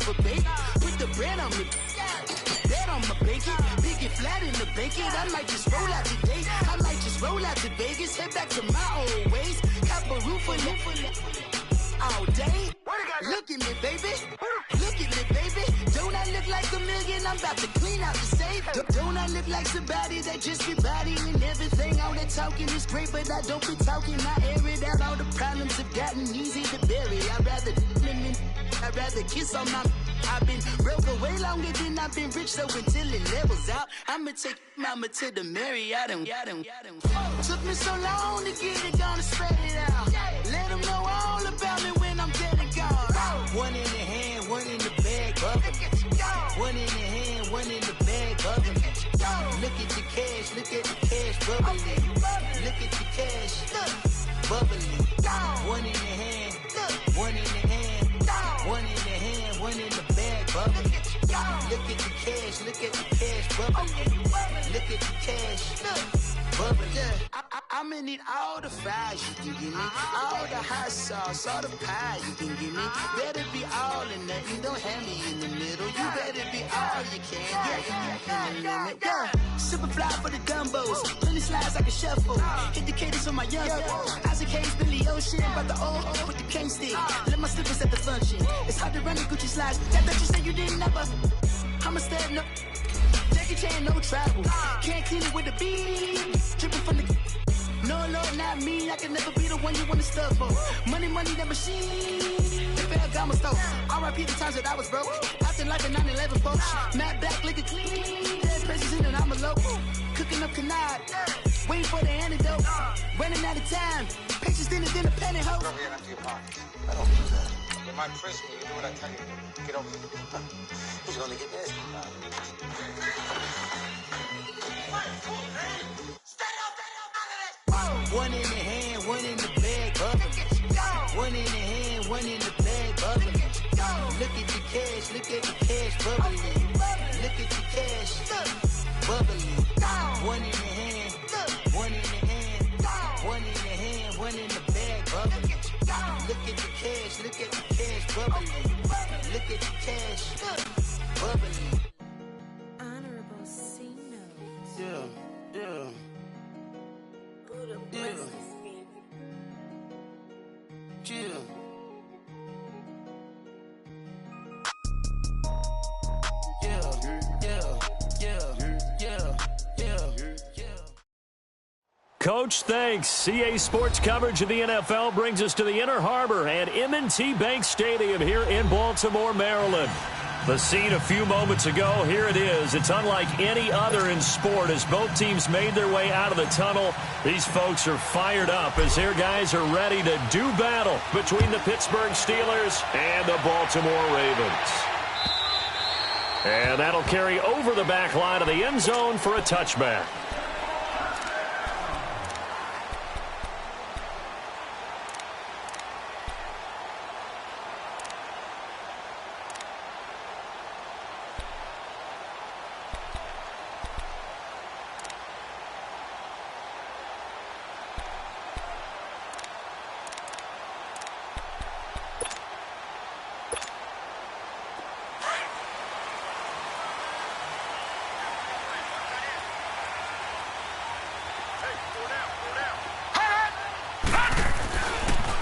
of a bake. Put the bread on me, bread on my bacon. Big it flat in the bacon. I might just roll out today. I might just roll out to Vegas. Head back to my old ways. Cop a roof for all day. Look at me, baby. Look at me, baby. Don't I look like a million? I'm about to clean out the safe. Don't I look like somebody that just be bodying everything? All that talking is great, but I don't be talking. I air it out. All the problems have gotten easy to bury. I'd rather kiss on my. I've been broke way longer than I've been rich, so until it levels out, I'ma take mama to the Marriott and took me so long to get it, gonna spread it out. Let them know all about me when I'm dead and gone. One in the hand, one in the bag, bubbling. One in the hand, one in the bag, bubbling. Look at the cash, look at the cash, bubbling. Look at the cash, bubbling. One in the hand, one in the hand, one in the hand, one in the bag, bubbling. Look at the cash, look at the cash, bubbling. Look at the cash, bubbling. I'm gonna need all the fries you can give me, all the hot sauce, all the pie you can give me. Better be all in nothing, don't have me in the middle. You better be all you can. Yeah. Super fly for the dumbos, plenty slides like a shuffle. Hit the cadence on my young. Isaac Hayes, Billy Ocean, about the old with the cane stick. Let my slippers at the function. It's hard to run the Gucci slides. That you said you didn't never. I'm a step no. Jackie Chan, no travel. Can't clean it with the beat. Dripping from the. No, Lord, not me. I can never be the one you want to stuff for. Money, that machine. They fell down my stove. R.I.P. the times that I was broke. Acting like a 9/11 folks. Matte back, liquor clean. Dead presses in and I'm a local. Cooking up canard. Waiting for the antidote. Running out of time. Patience thinner than a pantyhose. Go here and empty your pockets. I don't do that. You might frisk me. You do what I tell you. Get over here. He's gonna get this. One in the hand, one in the bag, bubbling. One in the hand, one in the bag, bubbling. Look at the cash, look at the cash, bubbling. Look at the cash, bubbling. One in the hand, one in the hand, one in the hand, one in the bag, bubbling. Look at the cash, look at the cash, bubbling. Look at the cash, bubbling. Honorable C notes. Yeah. Chill. Coach, thanks. CA Sports coverage of the NFL brings us to the Inner Harbor and M&T Bank Stadium here in Baltimore, Maryland. The scene a few moments ago, here it is. It's unlike any other in sport as both teams made their way out of the tunnel. These folks are fired up as their guys are ready to do battle between the Pittsburgh Steelers and the Baltimore Ravens. And that'll carry over the back line of the end zone for a touchback.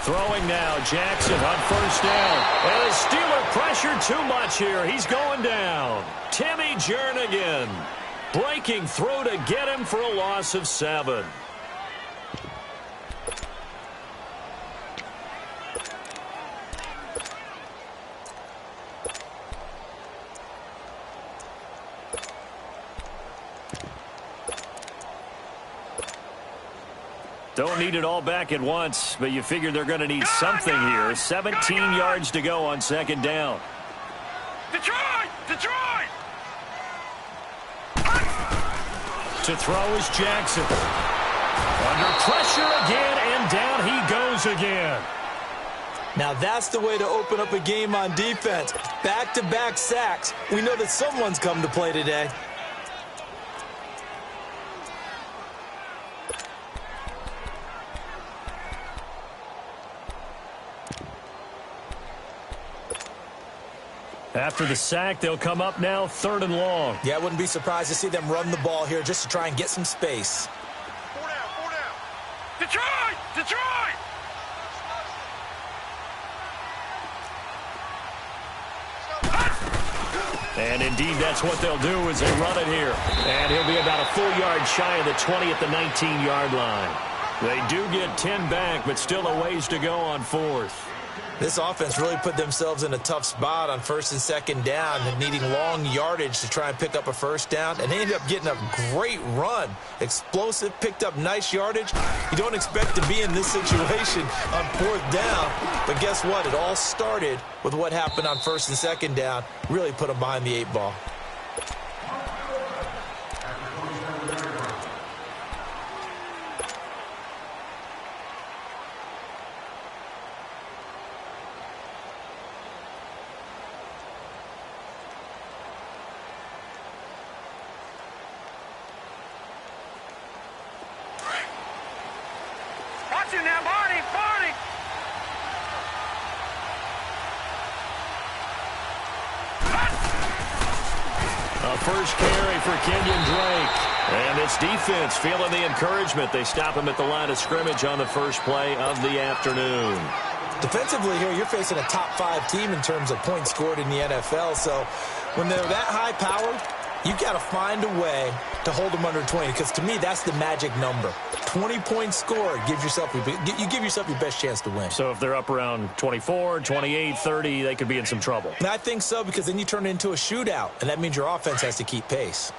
Throwing now, Jackson on first down. And the Steeler pressured too much here. He's going down. Timmy Jernigan breaking through to get him for a loss of 7. Don't need it all back at once, but you figure they're going to need something here. 17 yards to go on second down. Detroit! To throw is Jackson. Under pressure again, and down he goes again. Now that's the way to open up a game on defense. Back-to-back sacks. We know that someone's come to play today. After the sack, they'll come up now 3rd and long. Yeah, I wouldn't be surprised to see them run the ball here just to try and get some space. 4 down. Detroit! Detroit! And indeed, that's what they'll do as they run it here. And he'll be about a full yard shy of the 20 at the 19-yard line. They do get 10 back, but still a ways to go on 4th. This offense really put themselves in a tough spot on 1st and 2nd down and needing long yardage to try and pick up a 1st down. And they ended up getting a great run. Explosive, picked up nice yardage. You don't expect to be in this situation on 4th down. But guess what? It all started with what happened on 1st and 2nd down. Really put them behind the 8 ball. Now, Barney! A first carry for Kenyon Drake. And this defense feeling the encouragement. They stop him at the line of scrimmage on the first play of the afternoon. Defensively here, you're facing a top 5 team in terms of points scored in the NFL. So when they're that high powered, you got to find a way to hold them under 20, because to me, that's the magic number. 20 points scored, you give yourself your best chance to win. So if they're up around 24, 28, 30, they could be in some trouble. And I think so, because then you turn it into a shootout, and that means your offense has to keep pace.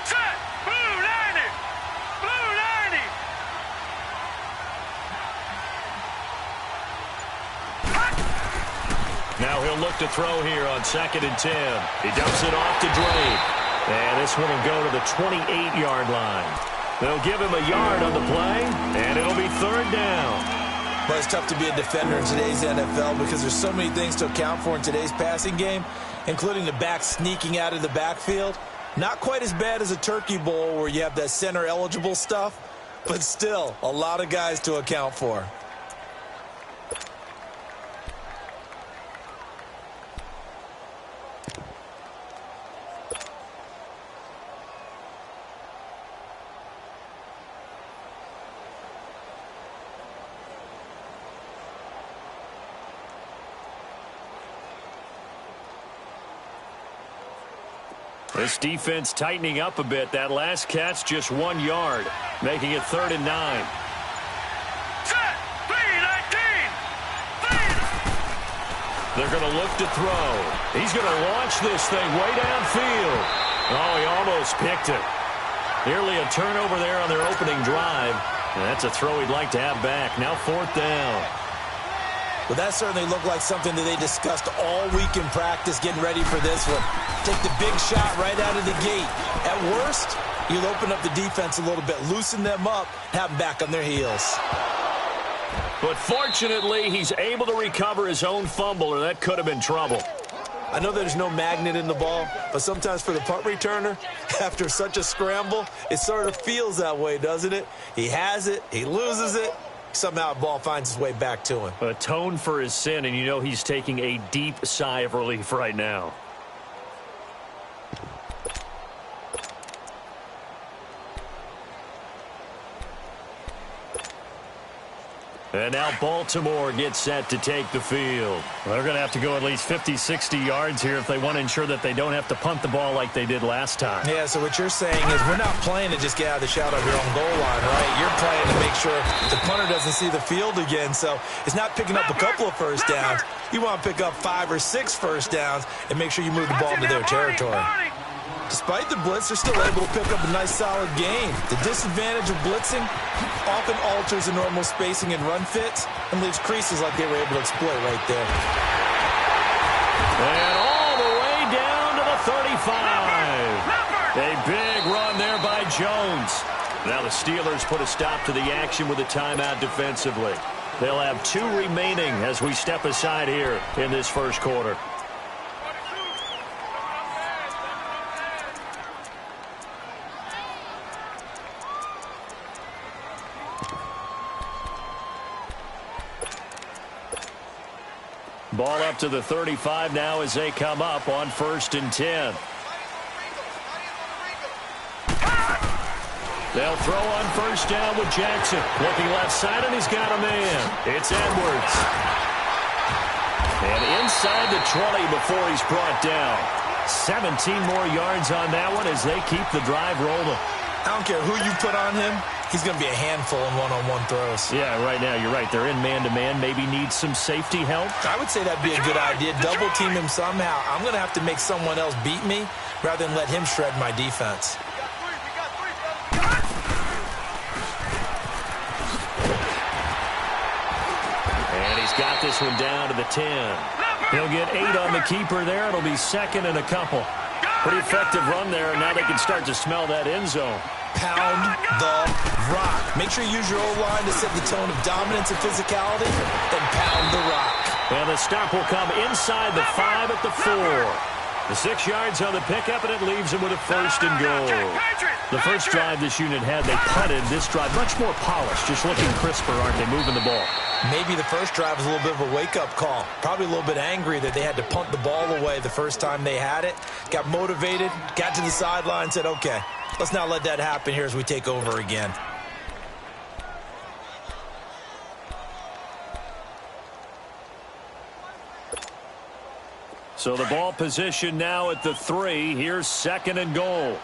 Set! Blue 90! Blue 90! Now he'll look to throw here on 2nd and 10. He dumps it off to Drake. And this one will go to the 28-yard line. They'll give him a yard on the play, and it'll be 3rd down. But it's tough to be a defender in today's NFL because there's so many things to account for in today's passing game, including the back sneaking out of the backfield. Not quite as bad as a Turkey Bowl where you have that center-eligible stuff, but still a lot of guys to account for. This defense tightening up a bit. That last catch just 1 yard, making it 3rd and 9. Set! 3-19! They're going to look to throw. He's going to launch this thing way downfield. Oh, he almost picked it. Nearly a turnover there on their opening drive. And that's a throw he'd like to have back. Now 4th down. Well, that certainly looked like something that they discussed all week in practice, getting ready for this one. Take the big shot right out of the gate. At worst, you'll open up the defense a little bit, loosen them up, have them back on their heels. But fortunately, he's able to recover his own fumble, or that could have been trouble. I know there's no magnet in the ball, but sometimes for the punt returner, after such a scramble, it sort of feels that way, doesn't it? He has it, he loses it. Somehow the ball finds its way back to him. Atone for his sin, and you know he's taking a deep sigh of relief right now. And now Baltimore gets set to take the field. They're going to have to go at least 50, 60 yards here if they want to ensure that they don't have to punt the ball like they did last time. Yeah, so what you're saying is we're not playing to just get out of the shadow of your own goal line, right? You're playing to make sure the punter doesn't see the field again. So it's not picking up a couple of first downs. You want to pick up 5 or 6 first downs and make sure you move the ball into their territory. Despite the blitz, they're still able to pick up a nice, solid gain. The disadvantage of blitzing often alters the normal spacing and run fits and leaves creases like they were able to exploit right there. And all the way down to the 35. A big run there by Jones. Now the Steelers put a stop to the action with a timeout defensively. They'll have 2 remaining as we step aside here in this first quarter. Ball up to the 35 now as they come up on 1st and 10. They'll throw on 1st down with Jackson. Looking left side, and he's got a man. It's Edwards. And inside the 20 before he's brought down. 17 more yards on that one as they keep the drive rolling. I don't care who you put on him. He's going to be a handful in one-on-one throws. Yeah, right now, you're right. They're in man-to-man. Maybe need some safety help. I would say that'd be a good idea. Double team him somehow. I'm going to have to make someone else beat me rather than let him shred my defense. And he's got this one down to the 10. He'll get 8 on the keeper there. It'll be 2nd and a couple. Pretty effective run there, and now they can start to smell that end zone. Pound the rock. Make sure you use your O-line to set the tone of dominance and physicality, then pound the rock. And the stop will come inside the 5 at the 4. The 6 yards on the pickup, and it leaves them with a 1st and goal. The first drive this unit had, they punted. This drive, much more polished, just looking crisper, aren't they, moving the ball? Maybe the first drive was a little bit of a wake-up call. Probably a little bit angry that they had to punt the ball away the first time they had it. Got motivated, got to the sideline, said, okay, let's not let that happen here as we take over again. So the ball position now at the 3. Here's 2nd and goal.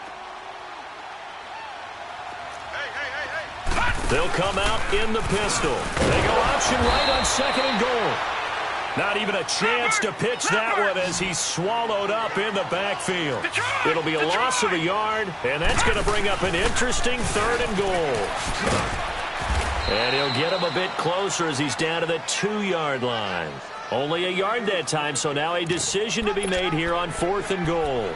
They'll come out in the pistol. They go option right on 2nd and goal. Not even a chance to pitch that one as he's swallowed up in the backfield. It'll be a loss of a yard, and that's going to bring up an interesting 3rd and goal. And he'll get him a bit closer as he's down to the 2-yard line. Only a yard that time, so now a decision to be made here on 4th and goal.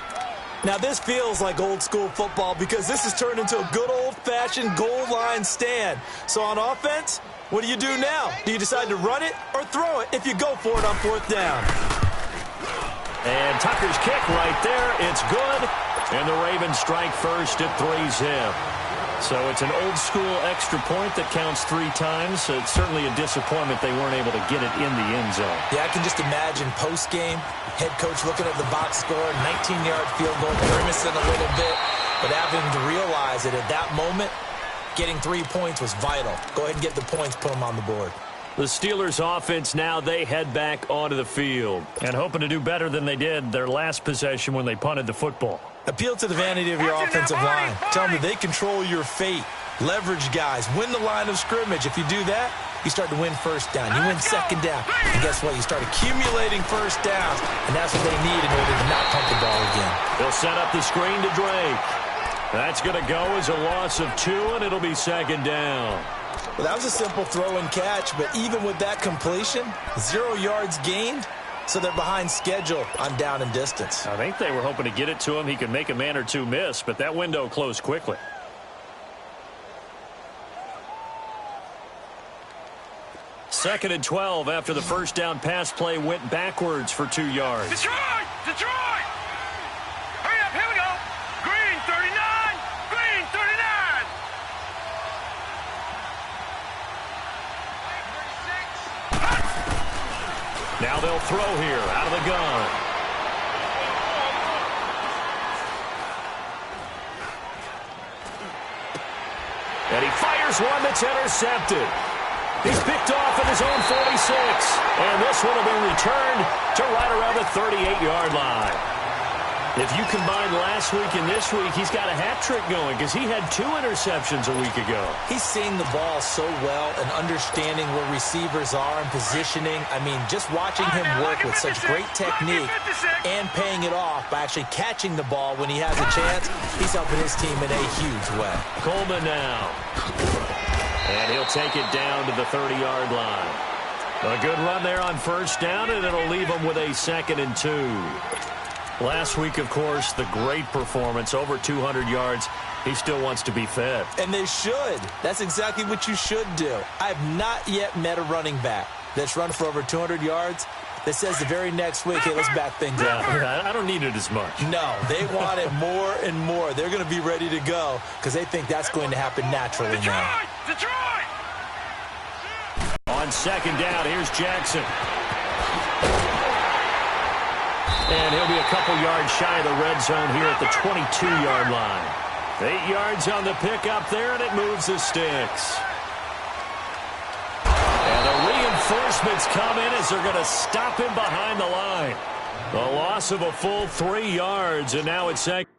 Now this feels like old school football because this has turned into a good old-fashioned goal line stand. So on offense, what do you do now? Do you decide to run it or throw it if you go for it on 4th down? And Tucker's kick right there. It's good. And the Ravens strike first at 3-zip. So it's an old-school extra point that counts 3 times. So it's certainly a disappointment they weren't able to get it in the end zone. Yeah, I can just imagine post-game, head coach looking at the box score, 19-yard field goal, grimacing a little bit, but having to realize that at that moment, getting 3 points was vital. Go ahead and get the points, put them on the board. The Steelers' offense now, they head back onto the field and hoping to do better than they did their last possession when they punted the football. Appeal to the vanity of your offensive line. Tell them that they control your fate. Leverage guys. Win the line of scrimmage. If you do that, you start to win 1st down. You win 2nd down. And guess what? You start accumulating 1st downs. And that's what they need in order to not punt the ball again. They'll set up the screen to Drake. That's going to go as a loss of 2, and it'll be 2nd down. Well, that was a simple throw and catch, but even with that completion, 0 yards gained, so they're behind schedule on down and distance. I think they were hoping to get it to him. He could make a man or 2 miss, but that window closed quickly. Second and 12 after the 1st down pass play went backwards for 2 yards. Detroit! Detroit! Hurry up, here we go. Green 39, green 39. Now they'll throw here out of the gun. And he fires one that's intercepted. He's picked off at his own 46. And this one will be returned to right around the 38-yard line. If you combine last week and this week, he's got a hat trick going because he had 2 interceptions a week ago. He's seeing the ball so well and understanding where receivers are and positioning. I mean, just watching him work with such great technique and paying it off by actually catching the ball when he has a chance, he's helping his team in a huge way. Coleman now. And he'll take it down to the 30-yard line. A good run there on 1st down, and it'll leave him with a 2nd and 2. Last week, of course, the great performance, over 200 yards. He still wants to be fed. And they should. That's exactly what you should do. I have not yet met a running back that's run for over 200 yards that says the very next week, hey, let's back things up. I don't need it as much. No, they want it more and more. They're going to be ready to go because they think that's going to happen naturally now. Detroit! On 2nd down, here's Jackson. And he'll be a couple yards shy of the red zone here at the 22-yard line. 8 yards on the pickup there, and it moves the sticks. And the reinforcements come in as they're going to stop him behind the line. The loss of a full 3 yards, and now it's second.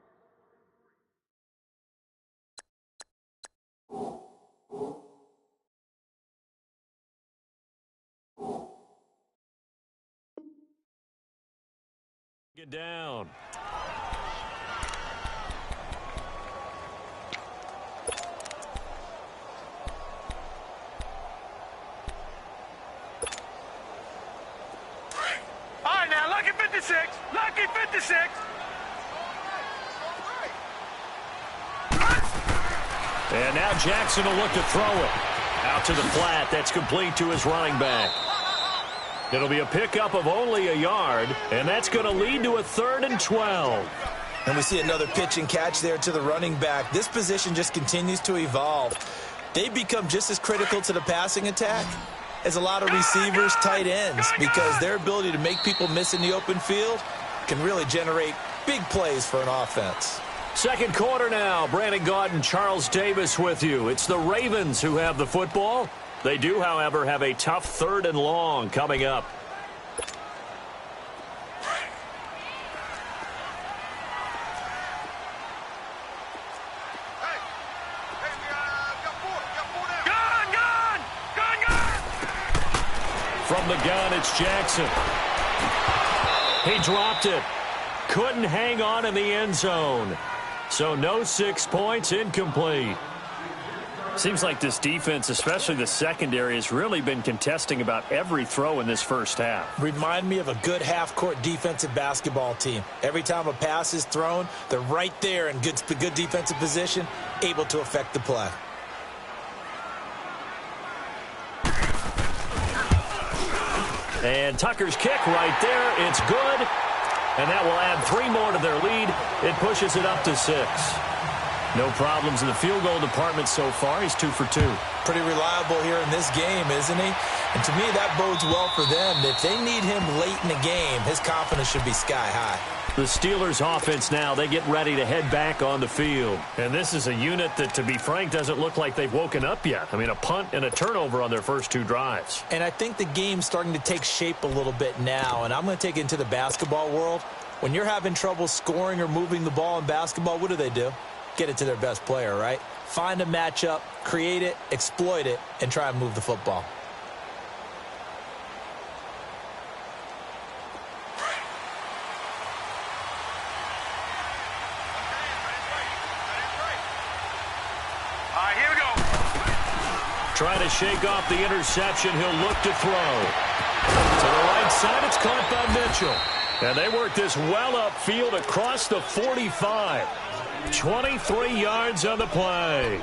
Get down. All right, now, lucky 56. Lucky 56. And now Jackson will look to throw it. Out to the flat. That's complete to his running back. It'll be a pickup of only a yard, and that's going to lead to a 3rd and 12. And we see another pitch and catch there to the running back. This position just continues to evolve. They become just as critical to the passing attack as a lot of receivers, tight ends, because their ability to make people miss in the open field can really generate big plays for an offense. Second quarter now. Brandon Gaudin and Charles Davis with you. It's the Ravens who have the football. They do, however, have a tough 3rd and long coming up. From the gun, it's Jackson. He dropped it. Couldn't hang on in the end zone. So no 6 points, incomplete. Seems like this defense, especially the secondary, has really been contesting about every throw in this first half. Remind me of a good half-court defensive basketball team. Every time a pass is thrown, they're right there in good defensive position, able to affect the play. And Tucker's kick right there. It's good. And that will add 3 more to their lead. It pushes it up to 6. No problems in the field goal department so far. He's 2 for 2. Pretty reliable here in this game, isn't he? And to me, that bodes well for them. If they need him late in the game, his confidence should be sky high. The Steelers offense now, they get ready to head back on the field. And this is a unit that, to be frank, doesn't look like they've woken up yet. I mean, a punt and a turnover on their first 2 drives. And I think the game's starting to take shape a little bit now. And I'm going to take it into the basketball world. When you're having trouble scoring or moving the ball in basketball, what do? Get it to their best player, right? Find a matchup, create it, exploit it, and try and move the football. All right, here we go. Trying to shake off the interception. He'll look to throw. To the right side, it's caught by Mitchell. And they work this well upfield across the 45. 23 yards on the play.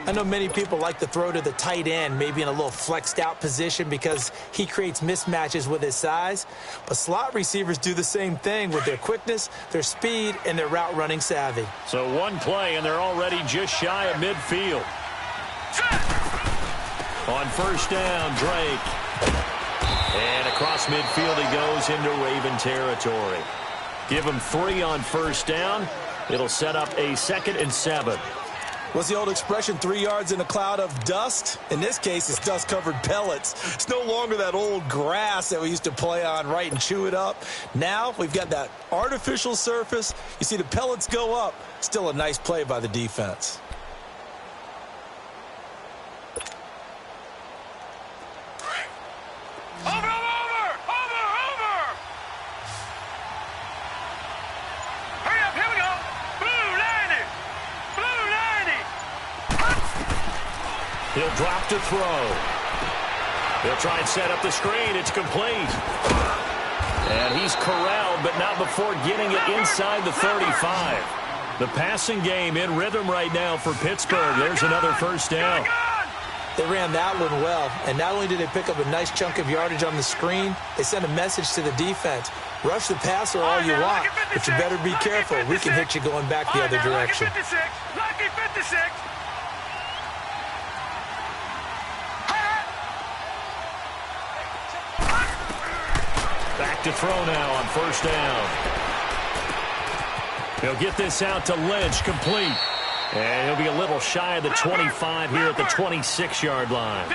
I know many people like to throw to the tight end, maybe in a little flexed out position because he creates mismatches with his size. But slot receivers do the same thing with their quickness, their speed, and their route running savvy. So one play, and they're already just shy of midfield. On first down, Drake. And across midfield he goes into Raven territory. Give him 3 on first down. It'll set up a 2nd and 7. What's the old expression, 3 yards in a cloud of dust? In this case, it's dust-covered pellets. It's no longer that old grass that we used to play on, right, and chew it up. Now we've got that artificial surface. You see the pellets go up. Still a nice play by the defense. He'll drop to throw. He'll try and set up the screen. It's complete. And he's corralled, but not before getting it inside the 35. The passing game in rhythm right now for Pittsburgh. There's another first down. They ran that one well, and not only did they pick up a nice chunk of yardage on the screen, they sent a message to the defense. Rush the passer all you want, but you better be careful. We can hit you going back the other direction. Lucky 56. Back to throw now on first down. He'll get this out to Lynch, complete. And he'll be a little shy of the 25 here at the 26-yard line.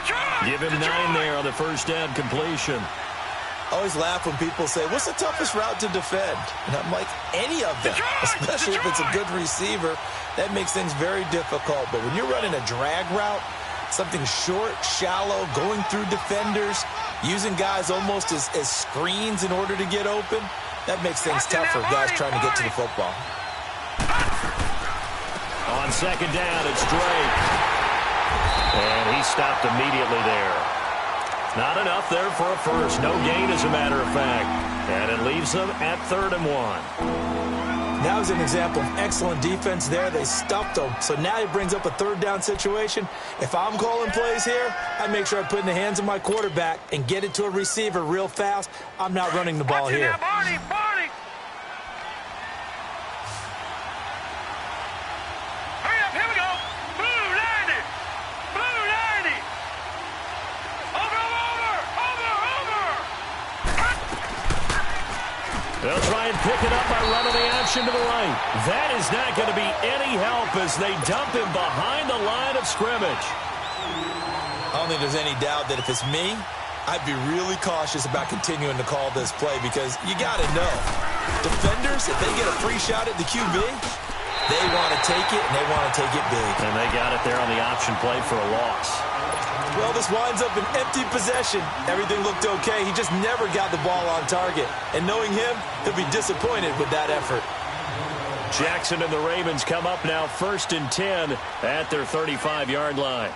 Give him 9 there on the first down completion. I always laugh when people say, what's the toughest route to defend? And I'm like, any of them, especially if it's a good receiver. That makes things very difficult. But when you're running a drag route, something short, shallow, going through defenders, using guys almost as screens in order to get open, that makes things tough for guys trying to get to the football. On second down, it's Drake. And he stopped immediately there. Not enough there for a first. No gain, as a matter of fact. And it leaves them at 3rd and 1. That was an example of excellent defense there. They stuffed them. So now he brings up a 3rd down situation. If I'm calling plays here, I make sure I put it in the hands of my quarterback and get it to a receiver real fast. I'm not running the ball here. They'll try and pick it up by running the option to the right. That is not going to be any help as they dump him behind the line of scrimmage. I don't think there's any doubt that if it's me, I'd be really cautious about continuing to call this play because you got to know, defenders, if they get a free shot at the QB, they want to take it, and they want to take it big. And they got it there on the option play for a loss. Well, this winds up an empty possession. Everything looked okay. He just never got the ball on target. And knowing him, he'll be disappointed with that effort. Jackson and the Ravens come up now 1st and 10 at their 35-yard line.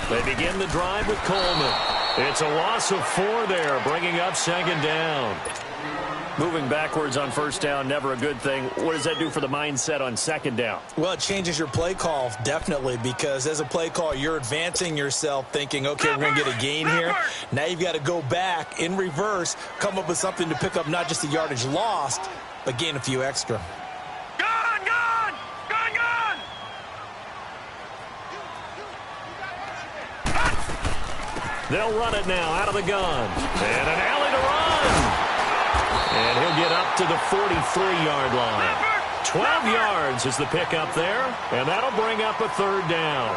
They begin the drive with Coleman. It's a loss of 4 there, bringing up 2nd down. Moving backwards on first down, never a good thing. What does that do for the mindset on 2nd down? Well, it changes your play call, definitely, because as a play call, you're advancing yourself thinking, okay, we're going to get a gain here. Now you've got to go back in reverse, come up with something to pick up not just the yardage lost, but gain a few extra. They'll run it now out of the gun. And an alley to run. And he'll get up to the 43-yard line. 12 yards is the pickup there, and that'll bring up a 3rd down.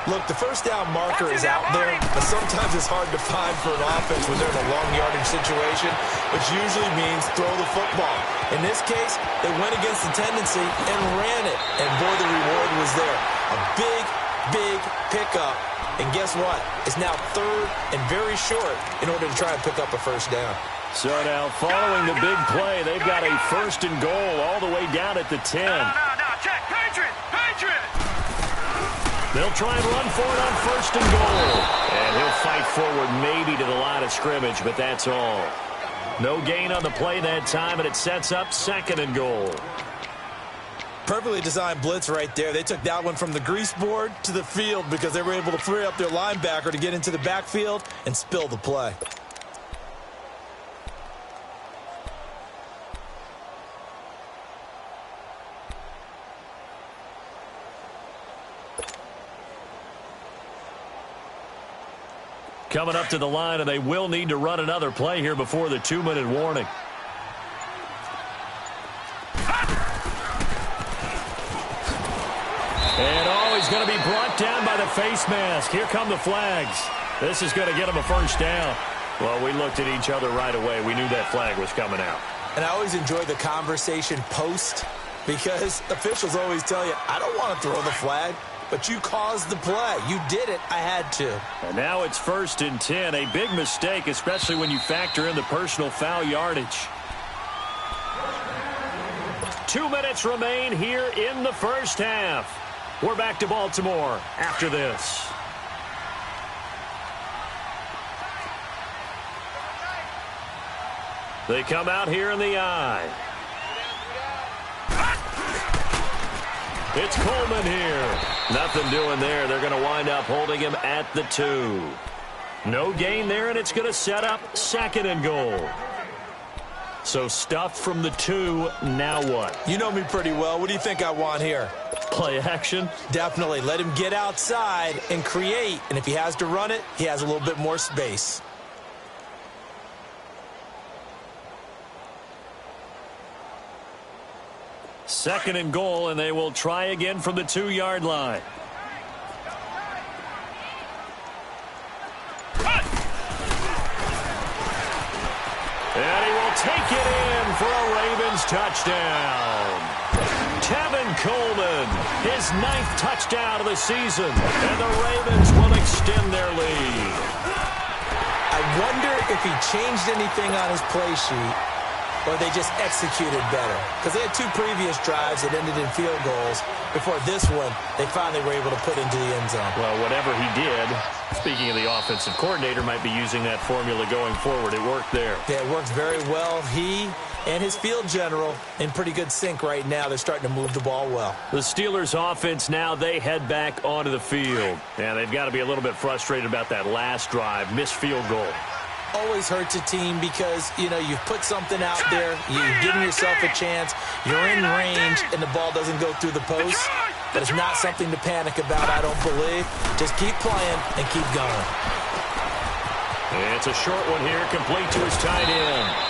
Look, the first down marker is out there, but sometimes it's hard to find for an offense when they're in a long yardage situation, which usually means throw the football. In this case, they went against the tendency and ran it, and boy, the reward was there. A big, big pickup, and guess what? It's now 3rd and very short in order to try and pick up a first down. So now, following the big play, they've got a 1st and goal all the way down at the 10. Check, Patriot! They'll try and run for it on 1st and goal. And he'll fight forward maybe to the line of scrimmage, but that's all. No gain on the play that time, and it sets up 2nd and goal. Perfectly designed blitz right there. They took that one from the grease board to the field because they were able to free up their linebacker to get into the backfield and spill the play. Coming up to the line, and they will need to run another play here before the 2-minute warning. And he's going to be brought down by the face mask. Here come the flags. This is going to get him a 1st down. Well, we looked at each other right away. We knew that flag was coming out. And I always enjoy the conversation post because officials always tell you, I don't want to throw the flag. But you caused the play. You did it. I had to. And now it's 1st and 10. A big mistake, especially when you factor in the personal foul yardage. 2 minutes remain here in the first half. We're back to Baltimore after this. They come out here in the I. It's Coleman here. Nothing doing there. They're going to wind up holding him at the 2. No gain there, and it's going to set up 2nd and goal. So stuffed from the 2, now what? You know me pretty well. What do you think I want here? Play action? Definitely. Let him get outside and create. And if he has to run it, he has a little bit more space. Second and goal, and they will try again from the 2-yard line. And he will take it in for a Ravens touchdown. Tevin Coleman, his 9th touchdown of the season, and the Ravens will extend their lead. I wonder if he changed anything on his play sheet or they just executed better. Because they had 2 previous drives that ended in field goals. Before this one, they finally were able to put into the end zone. Well, whatever he did, speaking of the offensive coordinator, might be using that formula going forward. It worked there. Yeah, it worked very well. He and his field general in pretty good sync right now. They're starting to move the ball well. The Steelers offense now, they head back onto the field. And they've got to be a little bit frustrated about that last drive, missed field goal. Always hurts a team because, you know, you've put something out there, you're giving yourself a chance, you're in range, and the ball doesn't go through the post. But it's not something to panic about, I don't believe. Just keep playing and keep going. It's a short one here, complete to his tight end.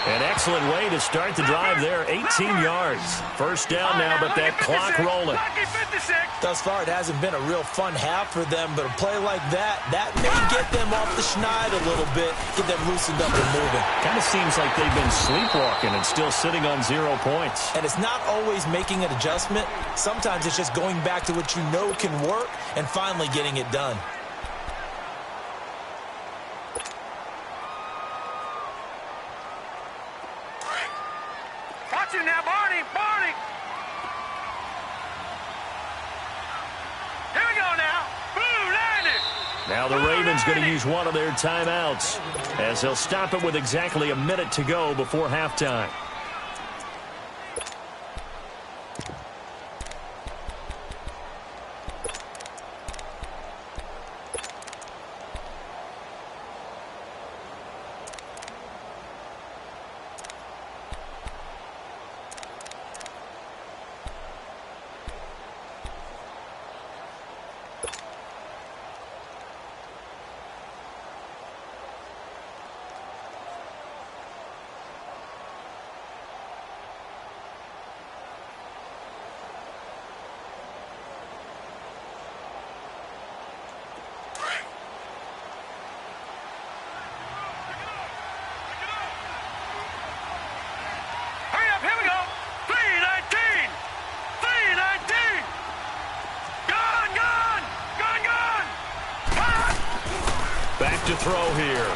An excellent way to start the drive there, 18 yards. First down now, but that clock rolling. Thus far, it hasn't been a real fun half for them, but a play like that may get them off the schneid a little bit, get them loosened up and moving. Kind of seems like they've been sleepwalking and still sitting on 0 points. And it's not always making an adjustment. Sometimes it's just going back to what you know can work and finally getting it done. Watch him now, Barney! Barney! Here we go now. Blue landed. Now the Ravens going to use one of their timeouts as they'll stop it with exactly a minute to go before halftime. To throw here.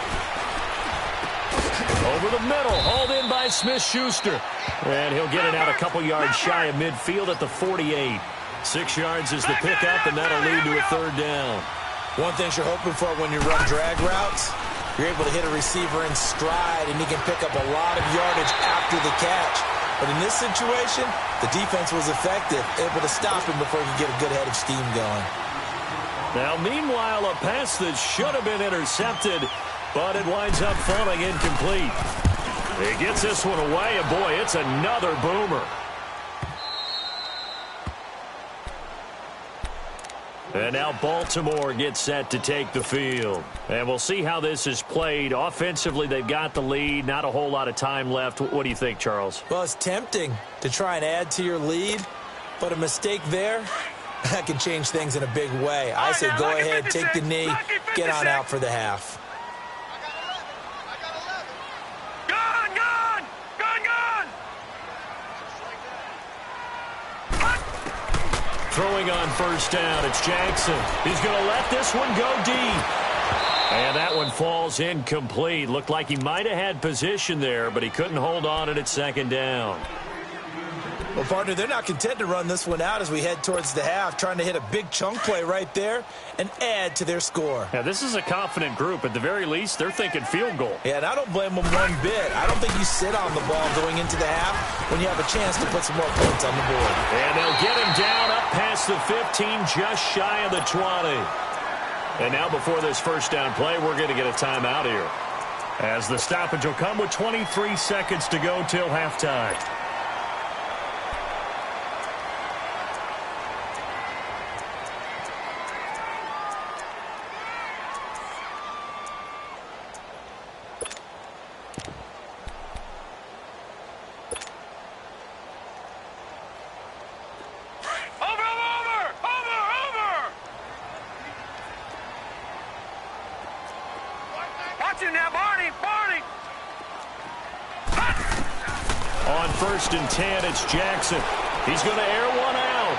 Over the middle, hauled in by Smith-Schuster. And he'll get it out a couple yards shy of midfield at the 48. 6 yards is the pickup, and that'll lead to a third down. One thing you're hoping for when you run drag routes, you're able to hit a receiver in stride, and he can pick up a lot of yardage after the catch. But in this situation, the defense was effective, able to stop him before he could get a good head of steam going. Now, meanwhile, a pass that should have been intercepted, but it winds up falling incomplete. He gets this one away, and boy, it's another boomer. And now Baltimore gets set to take the field. And we'll see how this is played. Offensively, they've got the lead. Not a whole lot of time left. What do you think, Charles? Well, it's tempting to try and add to your lead, but a mistake there, that can change things in a big way. I say go ahead, take the knee, get on out for the half. Throwing on first down, it's Jackson. He's going to let this one go deep. And that one falls incomplete. Looked like he might have had position there, but he couldn't hold on at second down. Well, partner, they're not content to run this one out as we head towards the half, trying to hit a big chunk play right there and add to their score. Now, this is a confident group. At the very least, they're thinking field goal. Yeah, and I don't blame them one bit. I don't think you sit on the ball going into the half when you have a chance to put some more points on the board. And they'll get him down up past the 15, just shy of the 20. And now before this first down play, we're going to get a timeout here. as the stoppage will come with 23 seconds to go till halftime. On 1st and 10, it's Jackson. He's going to air one out.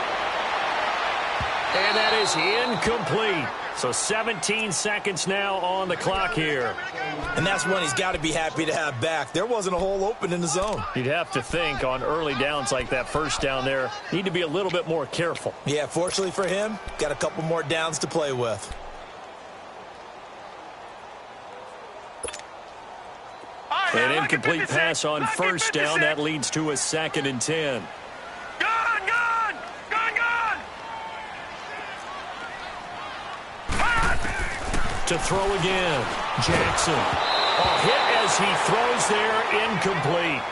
And that is incomplete. So 17 seconds now on the clock here. And that's one he's got to be happy to have back. There wasn't a hole open in the zone. You'd have to think on early downs like that first down there, need to be a little bit more careful. Yeah, fortunately for him, got a couple more downs to play with. An incomplete pass on 1st down. That leads to a 2nd and 10. Gone! To throw again. Jackson. A hit as he throws there, incomplete.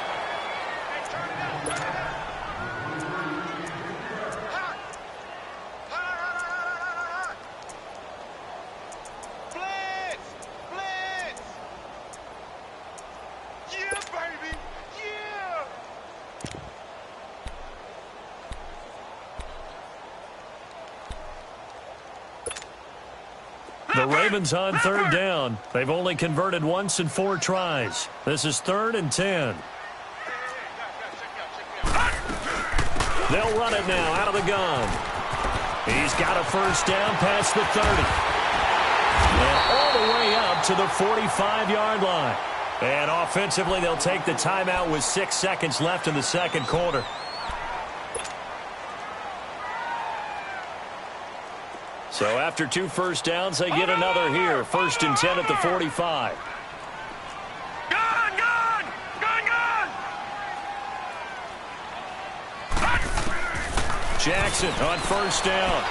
The Ravens on 3rd down. They've only converted once in 4 tries. This is 3rd and 10. They'll run it now out of the gun. He's got a 1st down past the 30. And all the way up to the 45-yard line. And offensively, they'll take the timeout with 6 seconds left in the 2nd quarter. So after 2 first downs, they get another here. 1st and 10 at the 45. Gone! Jackson on 1st down.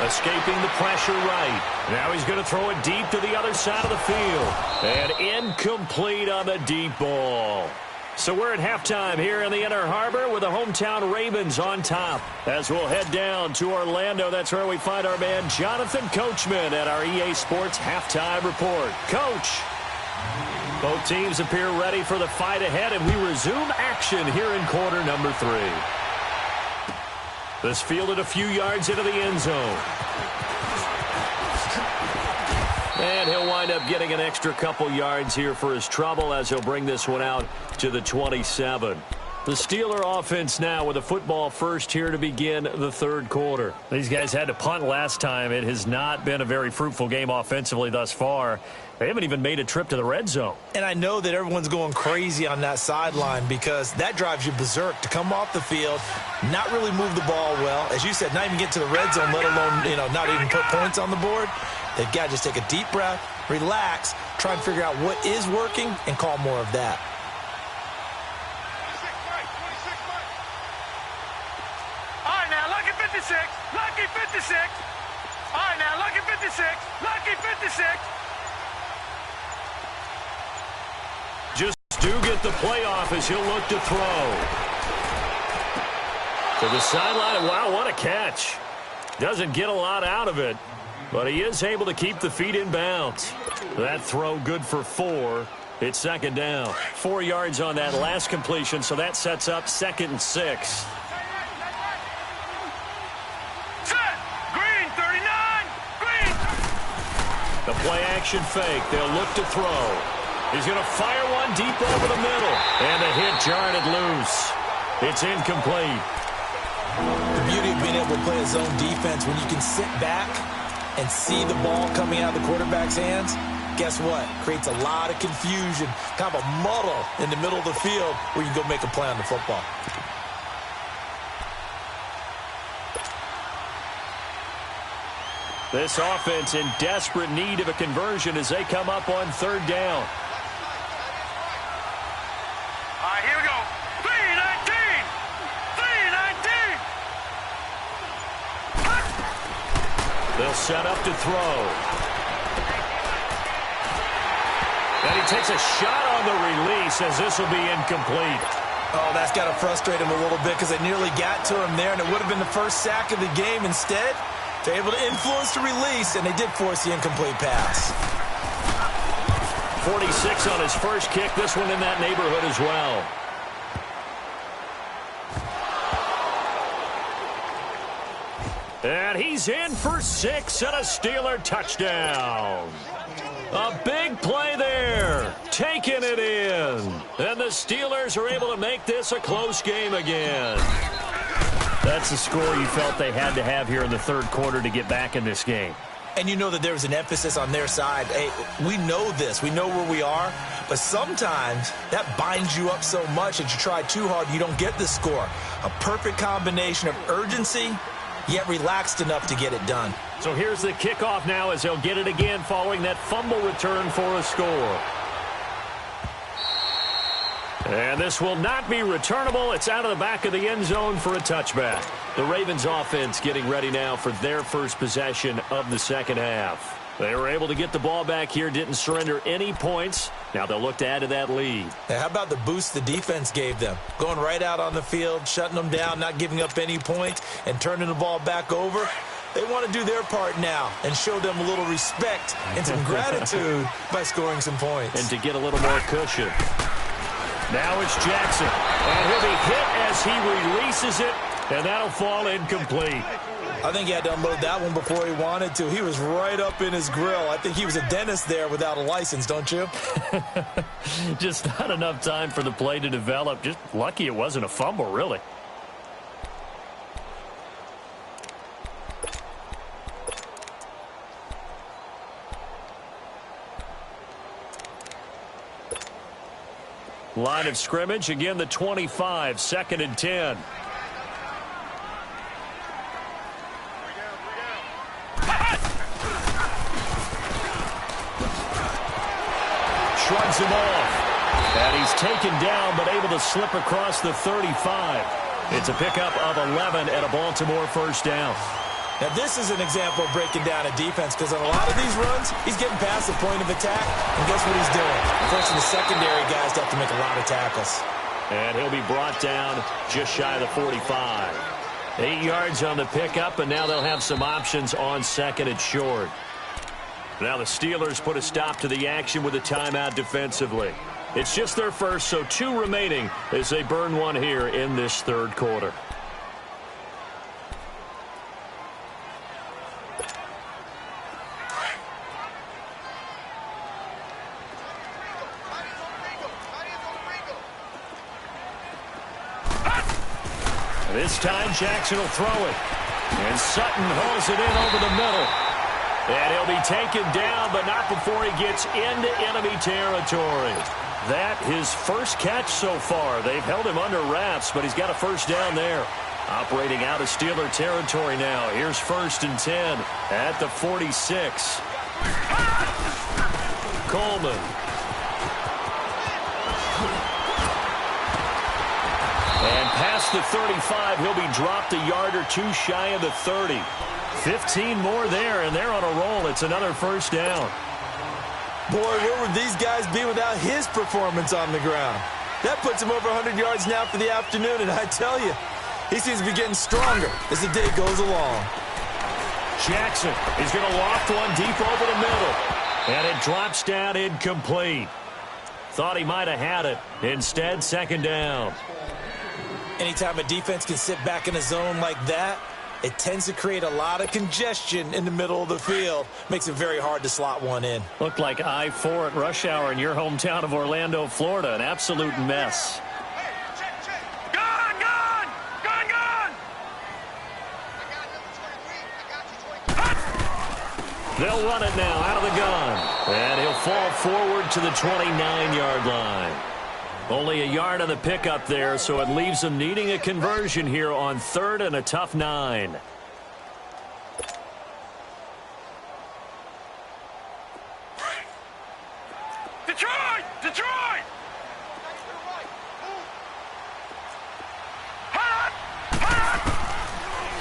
Escaping the pressure right. Now he's going to throw it deep to the other side of the field. And incomplete on the deep ball. So we're at halftime here in the Inner Harbor with the hometown Ravens on top. As we'll head down to Orlando, that's where we find our man Jonathan Coachman at our EA Sports Halftime Report. Coach, both teams appear ready for the fight ahead, and we resume action here in quarter number 3. This fielded a few yards into the end zone. And he'll wind up getting an extra couple yards here for his trouble as he'll bring this one out to the 27. The Steeler offense now with a football first here to begin the 3rd quarter. These guys had to punt last time. It has not been a very fruitful game offensively thus far. They haven't even made a trip to the red zone. And I know that everyone's going crazy on that sideline because that drives you berserk to come off the field, not really move the ball well. As you said, not even get to the red zone, let alone, not even put points on the board. They've got to just take a deep breath, relax, try and figure out what is working, and call more of that. All right, now, lucky 56. Lucky 56. All right, now, lucky 56. Lucky 56. Just do get the playoff as he'll look to throw. To the sideline, wow, what a catch. Doesn't get a lot out of it. But he is able to keep the feet in bounds. That throw good for 4. It's 2nd down. 4 yards on that last completion, so that sets up 2nd and 6. Set! Green, 39! Green! The play action fake. They'll look to throw. He's going to fire one deep over the middle. And the hit jarred it loose. It's incomplete. The beauty of being able to play a zone defense when you can sit back and see the ball coming out of the quarterback's hands, guess what? Creates a lot of confusion, kind of a muddle in the middle of the field where you can go make a play on the football. This offense in desperate need of a conversion as they come up on 3rd down. All right, here we go. 319! 319! They'll set up to throw. And he takes a shot on the release as this will be incomplete. Oh, that's got to frustrate him a little bit because they nearly got to him there, and it would have been the first sack of the game. Instead, they're able to influence the release, and they did force the incomplete pass. 46 on his first kick. This one in that neighborhood as well. And he's in for 6 and a Steeler touchdown. A big play there, taking it in. And the Steelers are able to make this a close game again. That's the score you felt they had to have here in the third quarter to get back in this game. And you know that there was an emphasis on their side. Hey, we know this. We know where we are. But sometimes that binds you up so much that you try too hard, you don't get the score. A perfect combination of urgency, yet relaxed enough to get it done. So here's the kickoff now as they'll get it again following that fumble return for a score. And this will not be returnable. It's out of the back of the end zone for a touchback. The Ravens offense getting ready now for their first possession of the second half. They were able to get the ball back here, didn't surrender any points. Now they'll look to add to that lead. Now, how about the boost the defense gave them? Going right out on the field, shutting them down, not giving up any points, and turning the ball back over. They want to do their part now and show them a little respect and some gratitude by scoring some points. And to get a little more cushion. Now it's Jackson. And he'll be hit as he releases it, and that'll fall incomplete. I think he had to unload that one before he wanted to. He was right up in his grill. I think he was a dentist there without a license, don't you? Just not enough time for the play to develop. Just lucky it wasn't a fumble, really. Line of scrimmage, again the 25, 2nd and 10. Shrugs him off. And he's taken down but able to slip across the 35. It's a pickup of 11 and a Baltimore first down. Now, this is an example of breaking down a defense because on a lot of these runs, he's getting past the point of attack. And guess what he's doing? First and the secondary guys have to make a lot of tackles. And he'll be brought down just shy of the 45. 8 yards on the pickup, and now they'll have some options on 2nd and short. Now the Steelers put a stop to the action with a timeout defensively. It's just their first, so 2 remaining as they burn one here in this third quarter. This time Jackson will throw it. And Sutton hauls it in over the middle. And he'll be taken down, but not before he gets into enemy territory. That his first catch so far. They've held him under wraps, but he's got a first down there. Operating out of Steeler territory now. Here's 1st and 10 at the 46. Coleman. And past the 35, he'll be dropped a yard or 2 shy of the 30. 15 more there, and they're on a roll. It's another first down. Boy, where would these guys be without his performance on the ground? That puts him over 100 yards now for the afternoon, and I tell you, he seems to be getting stronger as the day goes along. Jackson is going to loft one deep over the middle, and it drops down incomplete. Thought he might have had it. Instead, 2nd down. Anytime a defense can sit back in a zone like that, it tends to create a lot of congestion in the middle of the field. Makes it very hard to slot one in. Looked like I-4 at rush hour in your hometown of Orlando, Florida. An absolute mess. Gone! They'll run it now out of the gun. And he'll fall forward to the 29-yard line. Only a yard on the pickup there, so it leaves them needing a conversion here on 3rd and a tough 9. Detroit!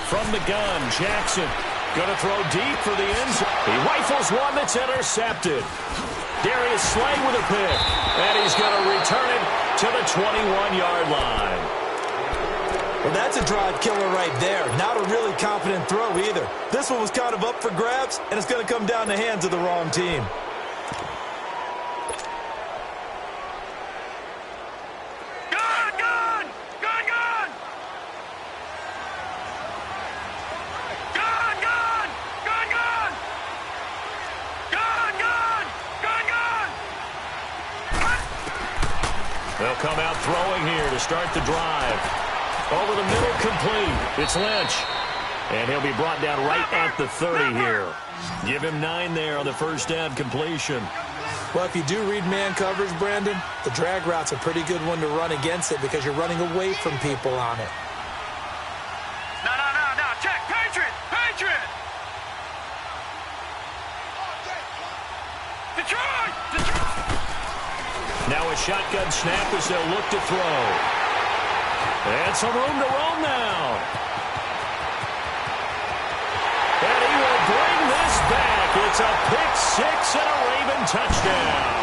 From the gun, Jackson going to throw deep for the end zone. He rifles one that's intercepted. Darius Slay with a pick. And he's going to return it to the 21-yard line. Well, that's a drive killer right there. Not a really confident throw either. This one was kind of up for grabs, and it's going to come down the hands of the wrong team. They'll come out throwing here to start the drive. Over the middle, complete. It's Lynch. And he'll be brought down right at the 30 here. Give him 9 there on the first down completion. Well, if you do read man coverage, Brandon, the drag route's a pretty good one to run against it because you're running away from people on it. No. Check. Patriot. Detroit. Now a shotgun snap as they'll look to throw. And some room to roam now. And he will bring this back. It's a pick six and a Raven touchdown.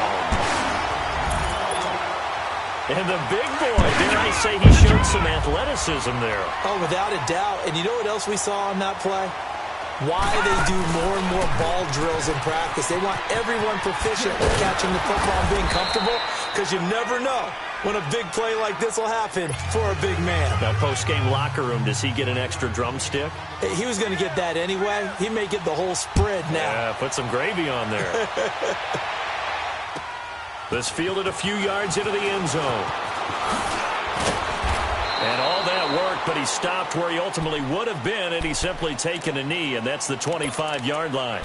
And the big boy, dare I say, he showed some athleticism there. Oh, without a doubt. And you know what else we saw on that play? Why they do more and more ball drills in practice. They want everyone proficient at catching the football and being comfortable because you never know when a big play like this will happen for a big man. Now, post-game locker room, does he get an extra drumstick? He was going to get that anyway. He may get the whole spread now. Yeah, put some gravy on there. This fielded a few yards into the end zone. And all that worked, but he stopped where he ultimately would have been, and he's simply taken a knee, and that's the 25-yard line.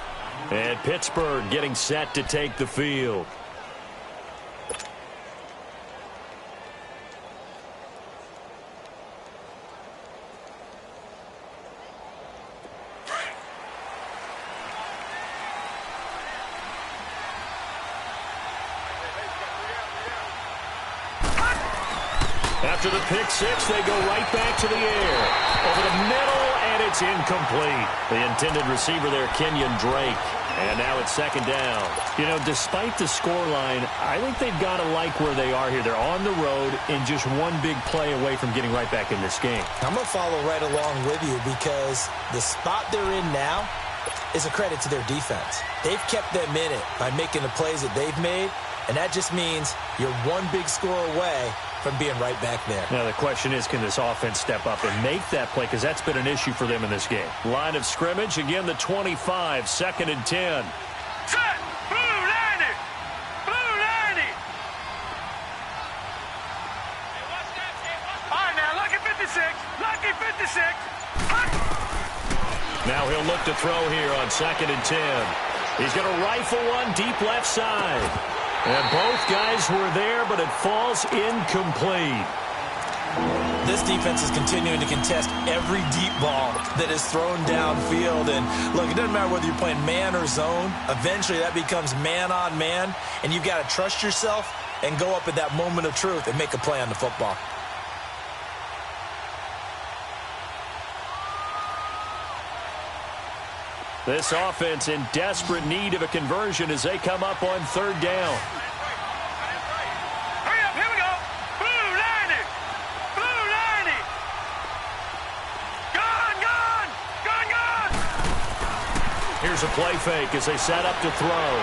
And Pittsburgh getting set to take the field. After the pick six, they go right back to the air. Over the middle, and it's incomplete. The intended receiver there, Kenyon Drake. And now it's second down. You know, despite the scoreline, I think they've got to like where they are here. They're on the road and just one big play away from getting right back in this game. I'm going to follow right along with you because the spot they're in now is a credit to their defense. They've kept them in it by making the plays that they've made, and that just means you're one big score away from being right back there. Now the question is, can this offense step up and make that play? Because that's been an issue for them in this game. Line of scrimmage, again the 25, second and 10. Set. Blue Lanny. All right, now, lucky 56. Now he'll look to throw here on second and 10. He's going to rifle one deep left side. And both guys were there, but it falls incomplete. This defense is continuing to contest every deep ball that is thrown downfield. And, look, it doesn't matter whether you're playing man or zone. Eventually that becomes man on man, and you've got to trust yourself and go up at that moment of truth and make a play on the football. This offense in desperate need of a conversion as they come up on third down. Hurry up, here we go. Blue Lanny. Gone. Here's a play fake as they set up to throw.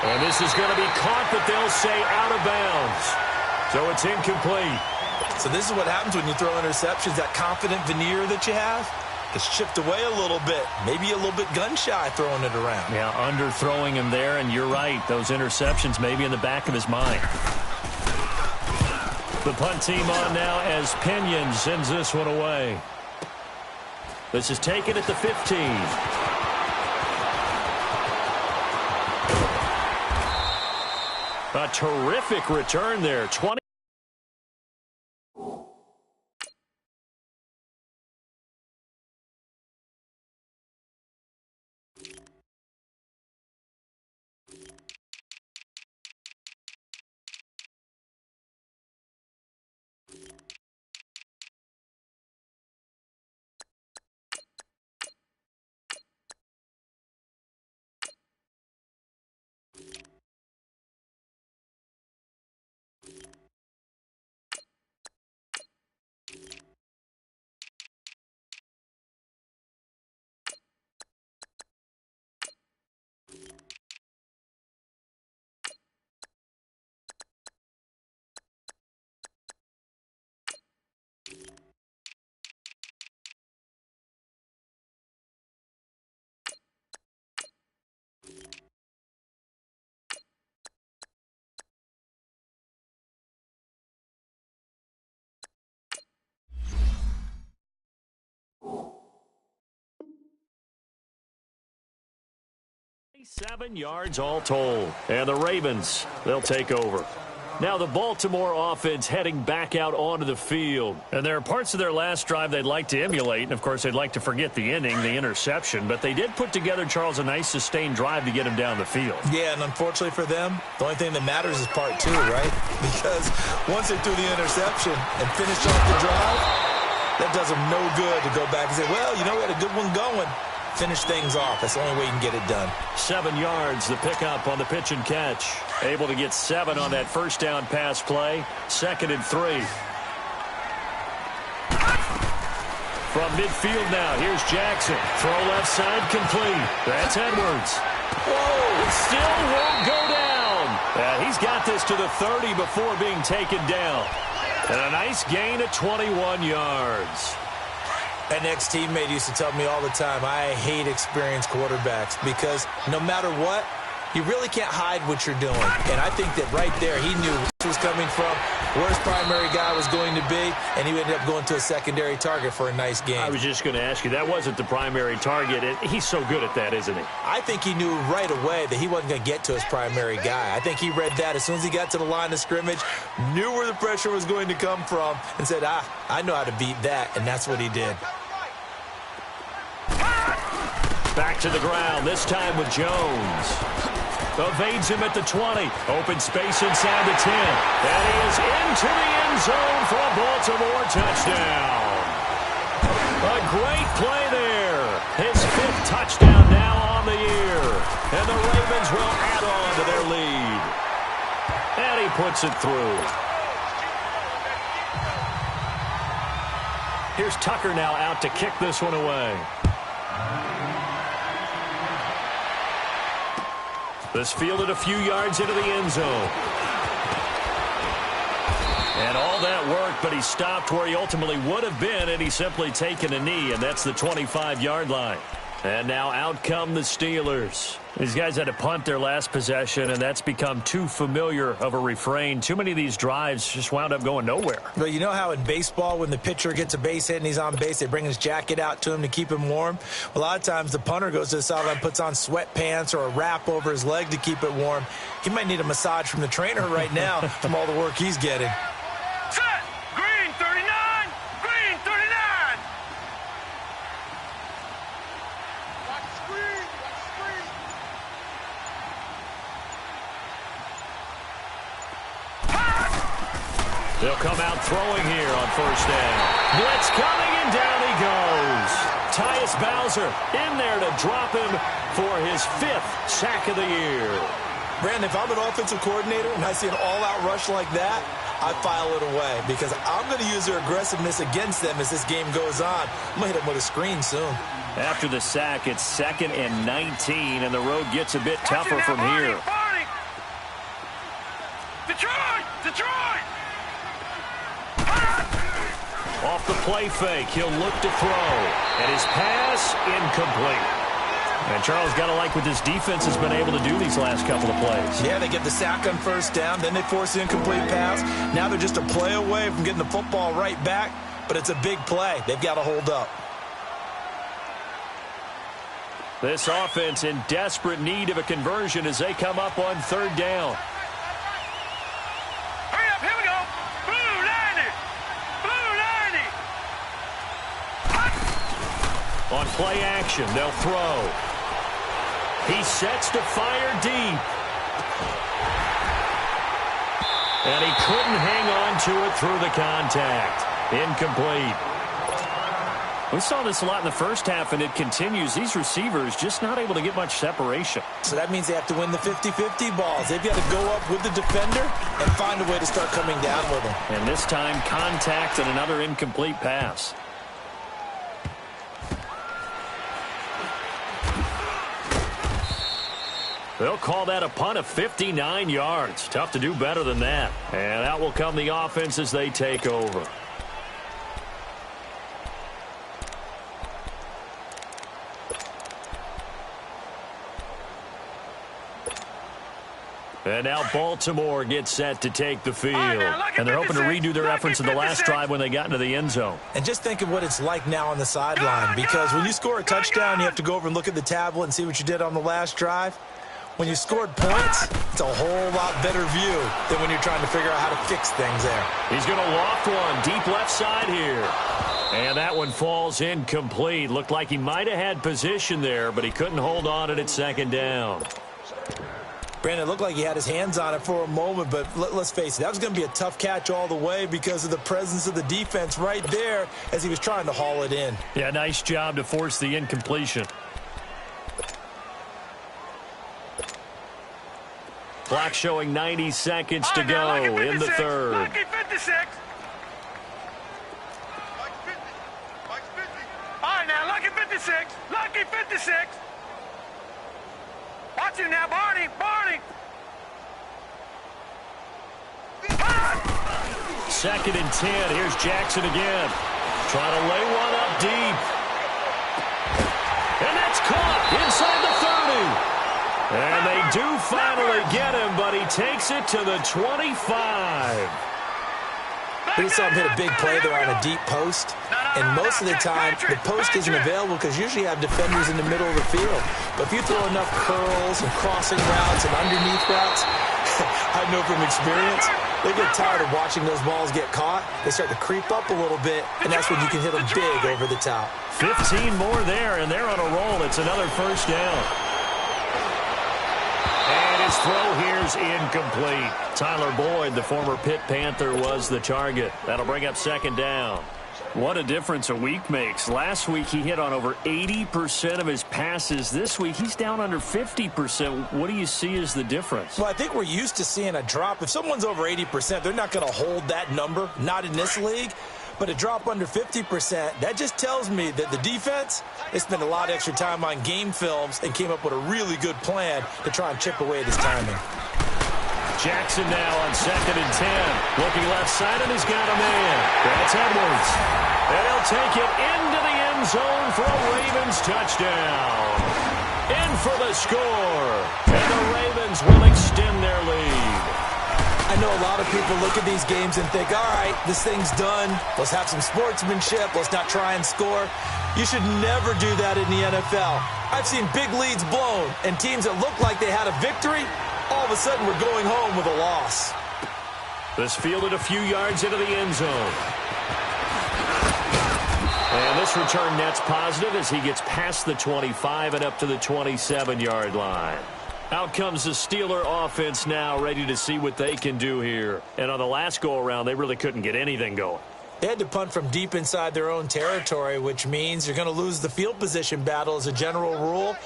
And this is going to be caught, but they'll say out of bounds. So it's incomplete. So this is what happens when you throw interceptions, that confident veneer that you have. It's chipped away a little bit, maybe a little bit gun-shy throwing it around. Yeah, underthrowing him there, and you're right. Those interceptions may be in the back of his mind. The punt team on now as Pinion sends this one away. This is taken at the 15. A terrific return there. 20. 7 yards all told. And the Ravens, they'll take over. Now the Baltimore offense heading back out onto the field. And there are parts of their last drive they'd like to emulate. And, of course, they'd like to forget the inning, the interception. But they did put together, Charles, a nice sustained drive to get him down the field. Yeah, and unfortunately for them, the only thing that matters is part 2, right? Because once they threw the interception and finished off the drive, that does them no good to go back and say, well, you know, we had a good one going. Finish things off. That's the only way you can get it done. 7 yards, the pickup on the pitch and catch. Able to get 7 on that first down pass play. 2nd and 3. From midfield now, here's Jackson. Throw left side, complete. That's Edwards. Whoa, it still won't go down. He's got this to the 30 before being taken down. And a nice gain of 21 yards. An ex-teammate used to tell me all the time, I hate experienced quarterbacks because no matter what, you really can't hide what you're doing. And I think that right there, he knew where this was coming from, where his primary guy was going to be, and he ended up going to a secondary target for a nice game. I was just going to ask you, that wasn't the primary target. He's so good at that, isn't he? I think he knew right away that he wasn't going to get to his primary guy. I think he read that as soon as he got to the line of scrimmage, knew where the pressure was going to come from, and said, I know how to beat that, and that's what he did. Back to the ground, this time with Jones. Evades him at the 20. Open space inside the 10. That is into the end zone for a Baltimore touchdown. A great play there. His 5th touchdown now on the year. And the Ravens will add on to their lead. And he puts it through. Here's Tucker now out to kick this one away. This fielded a few yards into the end zone. And all that work, but he stopped where he ultimately would have been, and he's simply taken a knee, and that's the 25-yard line. And now out come the Steelers. These guys had to punt their last possession, and that's become too familiar of a refrain. Too many of these drives just wound up going nowhere. Well, you know how in baseball when the pitcher gets a base hit and he's on base, they bring his jacket out to him to keep him warm? A lot of times the punter goes to the sideline, puts on sweatpants or a wrap over his leg to keep it warm. He might need a massage from the trainer right now from all the work he's getting. Set! Green 39! Green 39! Watch the screen! Watch the screen! They'll come out throwing here on first down. Blitz coming, and down he goes. Tyus Bowser in there to drop him for his 5th sack of the year. Brandon, if I'm an offensive coordinator and I see an all-out rush like that, I file it away because I'm going to use their aggressiveness against them as this game goes on. I'm going to hit them with a screen soon. After the sack, it's 2nd and 19, and the road gets a bit tougher from here. Detroit! Detroit! Off the play fake, he'll look to throw. And his pass, incomplete. And Charles, got to like what this defense has been able to do these last couple of plays. Yeah, they get the sack on first down, then they force the incomplete pass. Now they're just a play away from getting the football right back, but it's a big play. They've got to hold up. This offense in desperate need of a conversion as they come up on 3rd down. Hurry up, here we go! Blue 90! Blue 90! On play action, they'll throw. He sets to fire deep. And he couldn't hang on to it through the contact. Incomplete. We saw this a lot in the first half, and it continues. These receivers just not able to get much separation. So that means they have to win the 50-50 balls. They've got to go up with the defender and find a way to start coming down with them. And this time, contact and another incomplete pass. They'll call that a punt of 59 yards. Tough to do better than that. And out will come the offense as they take over. And now Baltimore gets set to take the field. And they're hoping to redo their efforts in the last drive when they got into the end zone. And just think of what it's like now on the sideline, because when you score a touchdown, you have to go over and look at the tablet and see what you did on the last drive. When you scored points, it's a whole lot better view than when you're trying to figure out how to fix things there. He's going to loft one deep left side here. And that one falls incomplete. Looked like he might have had position there, but he couldn't hold on at second down. Brandon, it looked like he had his hands on it for a moment, but let's face it, that was going to be a tough catch all the way because of the presence of the defense right there as he was trying to haul it in. Yeah, nice job to force the incompletion. Clock showing 90 seconds to go in the third. Lucky 56. All right, now, lucky 56. Lucky 56. Watch him now, Barney. Barney. Second and 10. Here's Jackson again. Trying to lay one up deep. And that's caught inside the 30. And they do finally get him, but he takes it to the 25. We saw him hit a big play there on a deep post. And most of the time, the post isn't available because usually you have defenders in the middle of the field. But if you throw enough curls and crossing routes and underneath routes, I know from experience, they get tired of watching those balls get caught. They start to creep up a little bit, and that's when you can hit them big over the top. 15 more there, and they're on a roll. It's another first down. And his throw here's incomplete. Tyler Boyd, the former Pitt Panther, was the target. That'll bring up second down. What a difference a week makes. Last week he hit on over 80% of his passes. This week he's down under 50%. What do you see as the difference? Well, I think we're used to seeing a drop. If someone's over 80%, they're not going to hold that number, not in this league. But a drop under 50%, that just tells me that the defense, they spent a lot of extra time on game films and came up with a really good plan to try and chip away at his timing. Jackson now on second and 10. Looking left side, and he's got a man. That's Edwards. And he'll take it into the end zone for a Ravens touchdown. In for the score. And the Ravens will extend their lead. I know a lot of people look at these games and think, all right, this thing's done. Let's have some sportsmanship. Let's not try and score. You should never do that in the NFL. I've seen big leads blown, and teams that look like they had a victory, all of a sudden we're going home with a loss. This fielded a few yards into the end zone. And this return net's positive as he gets past the 25 and up to the 27-yard line. Out comes the Steeler offense now, ready to see what they can do here. And on the last go-around, they really couldn't get anything going. They had to punt from deep inside their own territory, which means you're going to lose the field position battle as a general rule.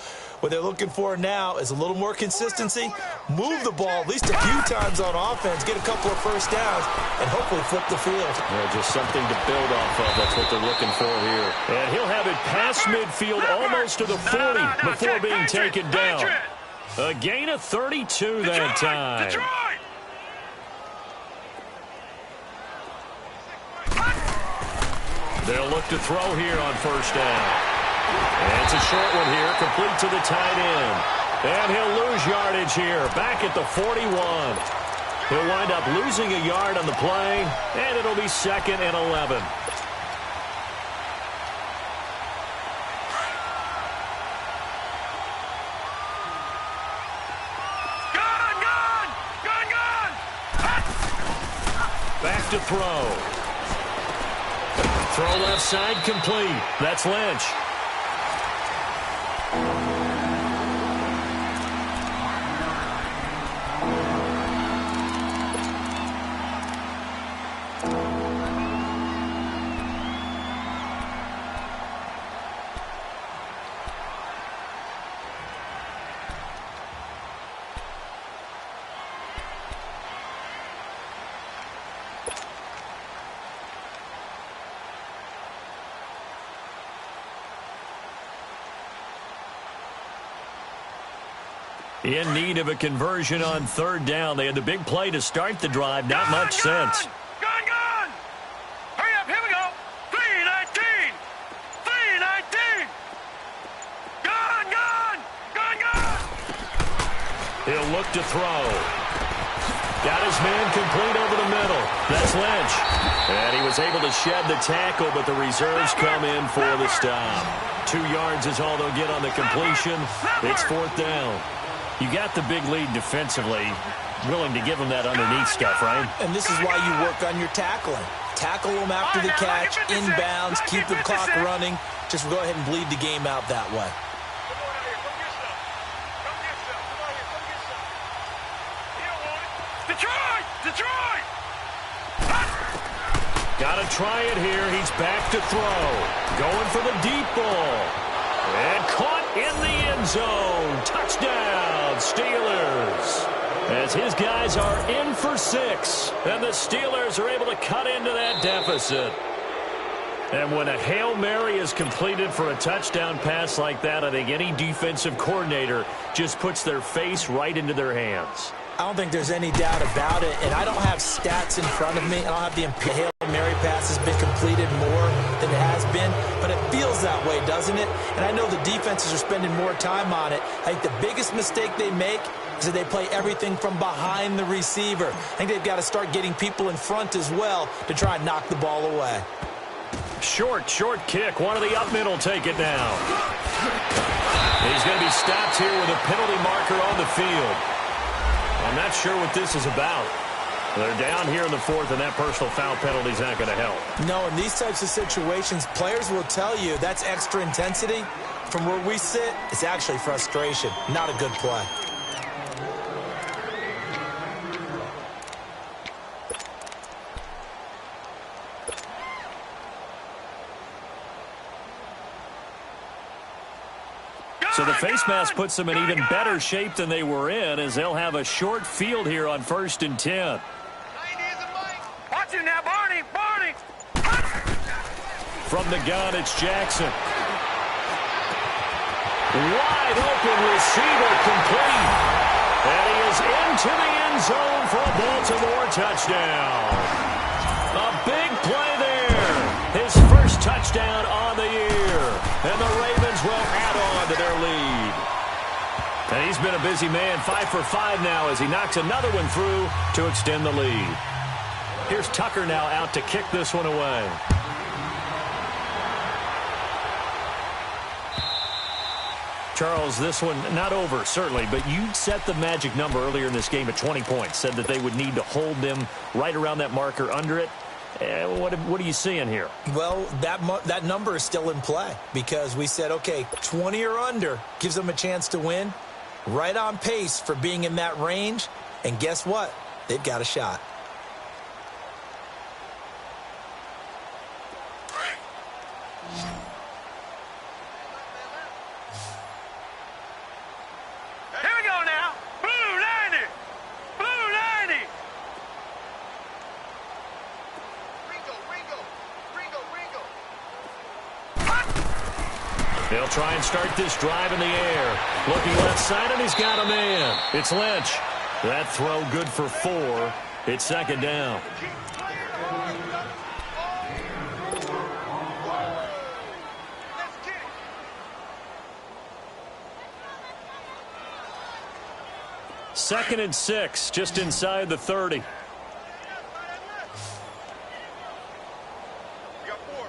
What they're looking for now is a little more consistency, move the ball at least a few times on offense, get a couple of first downs, and hopefully flip the field. Yeah, just something to build off of. That's what they're looking for here. And he'll have it past midfield almost to the 40 before being taken down. A gain of 32 that time. They'll look to throw here on first down. And it's a short one here, complete to the tight end. And he'll lose yardage here, back at the 41. He'll wind up losing a yard on the play, and it'll be second and 11. Back to throw. Throw left side complete. That's Lynch. In need of a conversion on third down. They had the big play to start the drive. Not much sense. Gone! Hurry up, here we go. 3-19. 3-19. Gone! He'll look to throw. Got his man complete over the middle. That's Lynch. And he was able to shed the tackle, but the reserves come in for the stop. 2 yards is all they'll get on the completion. It's 4th down. You got the big lead defensively. Willing to give them that underneath stuff, right? And this is why you work on your tackling. Tackle them after the catch, inbounds, keep the clock running. Just go ahead and bleed the game out that way. Detroit! Got to try it here. He's back to throw. Going for the deep ball. And caught in the end zone. Touchdown, Steelers. As his guys are in for 6. And the Steelers are able to cut into that deficit. And when a Hail Mary is completed for a touchdown pass like that, I think any defensive coordinator just puts their face right into their hands. I don't think there's any doubt about it, and I don't have stats in front of me. I don't have the Hail Mary pass has been completed more than it has been, but it feels that way, doesn't it? And I know the defenses are spending more time on it. I think the biggest mistake they make is that they play everything from behind the receiver. I think they've got to start getting people in front as well to try and knock the ball away. Short kick. One of the up middle take it now. He's going to be stopped here with a penalty marker on the field. I'm not sure what this is about. They're down here in the 4th, and that personal foul penalty is not going to help. No, in these types of situations, players will tell you that's extra intensity. From where we sit, it's actually frustration. Not a good play. So the face mask puts them in even better shape than they were in, as they'll have a short field here on 1st and 10. Watch it now, Barney! From the gun, it's Jackson. Wide open receiver complete. And he is into the end zone for a Baltimore touchdown. A big play there. His first touchdown on the year. And the Ravens will add on to their lead. And he's been a busy man, 5 for 5 now as he knocks another one through to extend the lead. Here's Tucker now out to kick this one away. Charles, this one not over, certainly, but you set the magic number earlier in this game at 20 points, said that they would need to hold them right around that marker under it. What are you seeing here? Well, that number is still in play because we said, okay, 20 or under gives them a chance to win. Right on pace for being in that range. And guess what? They've got a shot. Here we go now. Blue 90. They'll try and start this drive in the air. Looking left side, and he's got a man. It's Lynch. That throw good for 4. It's 2nd down. Second and 6, just inside the 30.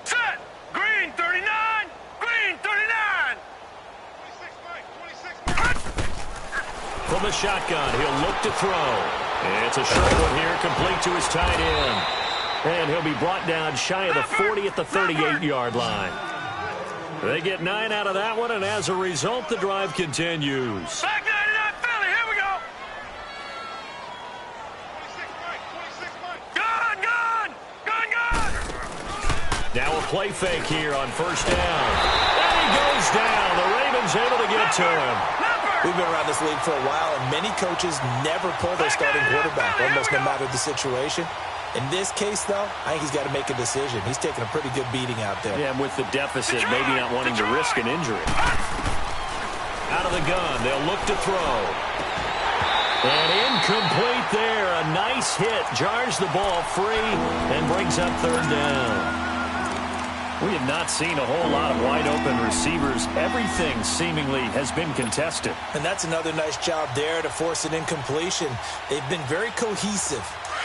Set. Green 39. Green 39. From the shotgun, he'll look to throw. It's a short one here, complete to his tight end. And he'll be brought down shy of the 40 at the 38-yard line. They get 9 out of that one, and as a result, the drive continues. Back 99 Philly. Here we go. Gun. Now a play fake here on 1st down. And he goes down. The Ravens able to get to him. We've been around this league for a while, and many coaches never pull their starting quarterback, almost no matter the situation. In this case, though, I think he's got to make a decision. He's taking a pretty good beating out there. Yeah, and with the deficit, maybe not wanting to risk an injury. Out of the gun, they'll look to throw. And incomplete there. A nice hit. Jars the ball free and brings up 3rd down. We have not seen a whole lot of wide-open receivers. Everything seemingly has been contested. And that's another nice job there to force an incompletion. They've been very cohesive,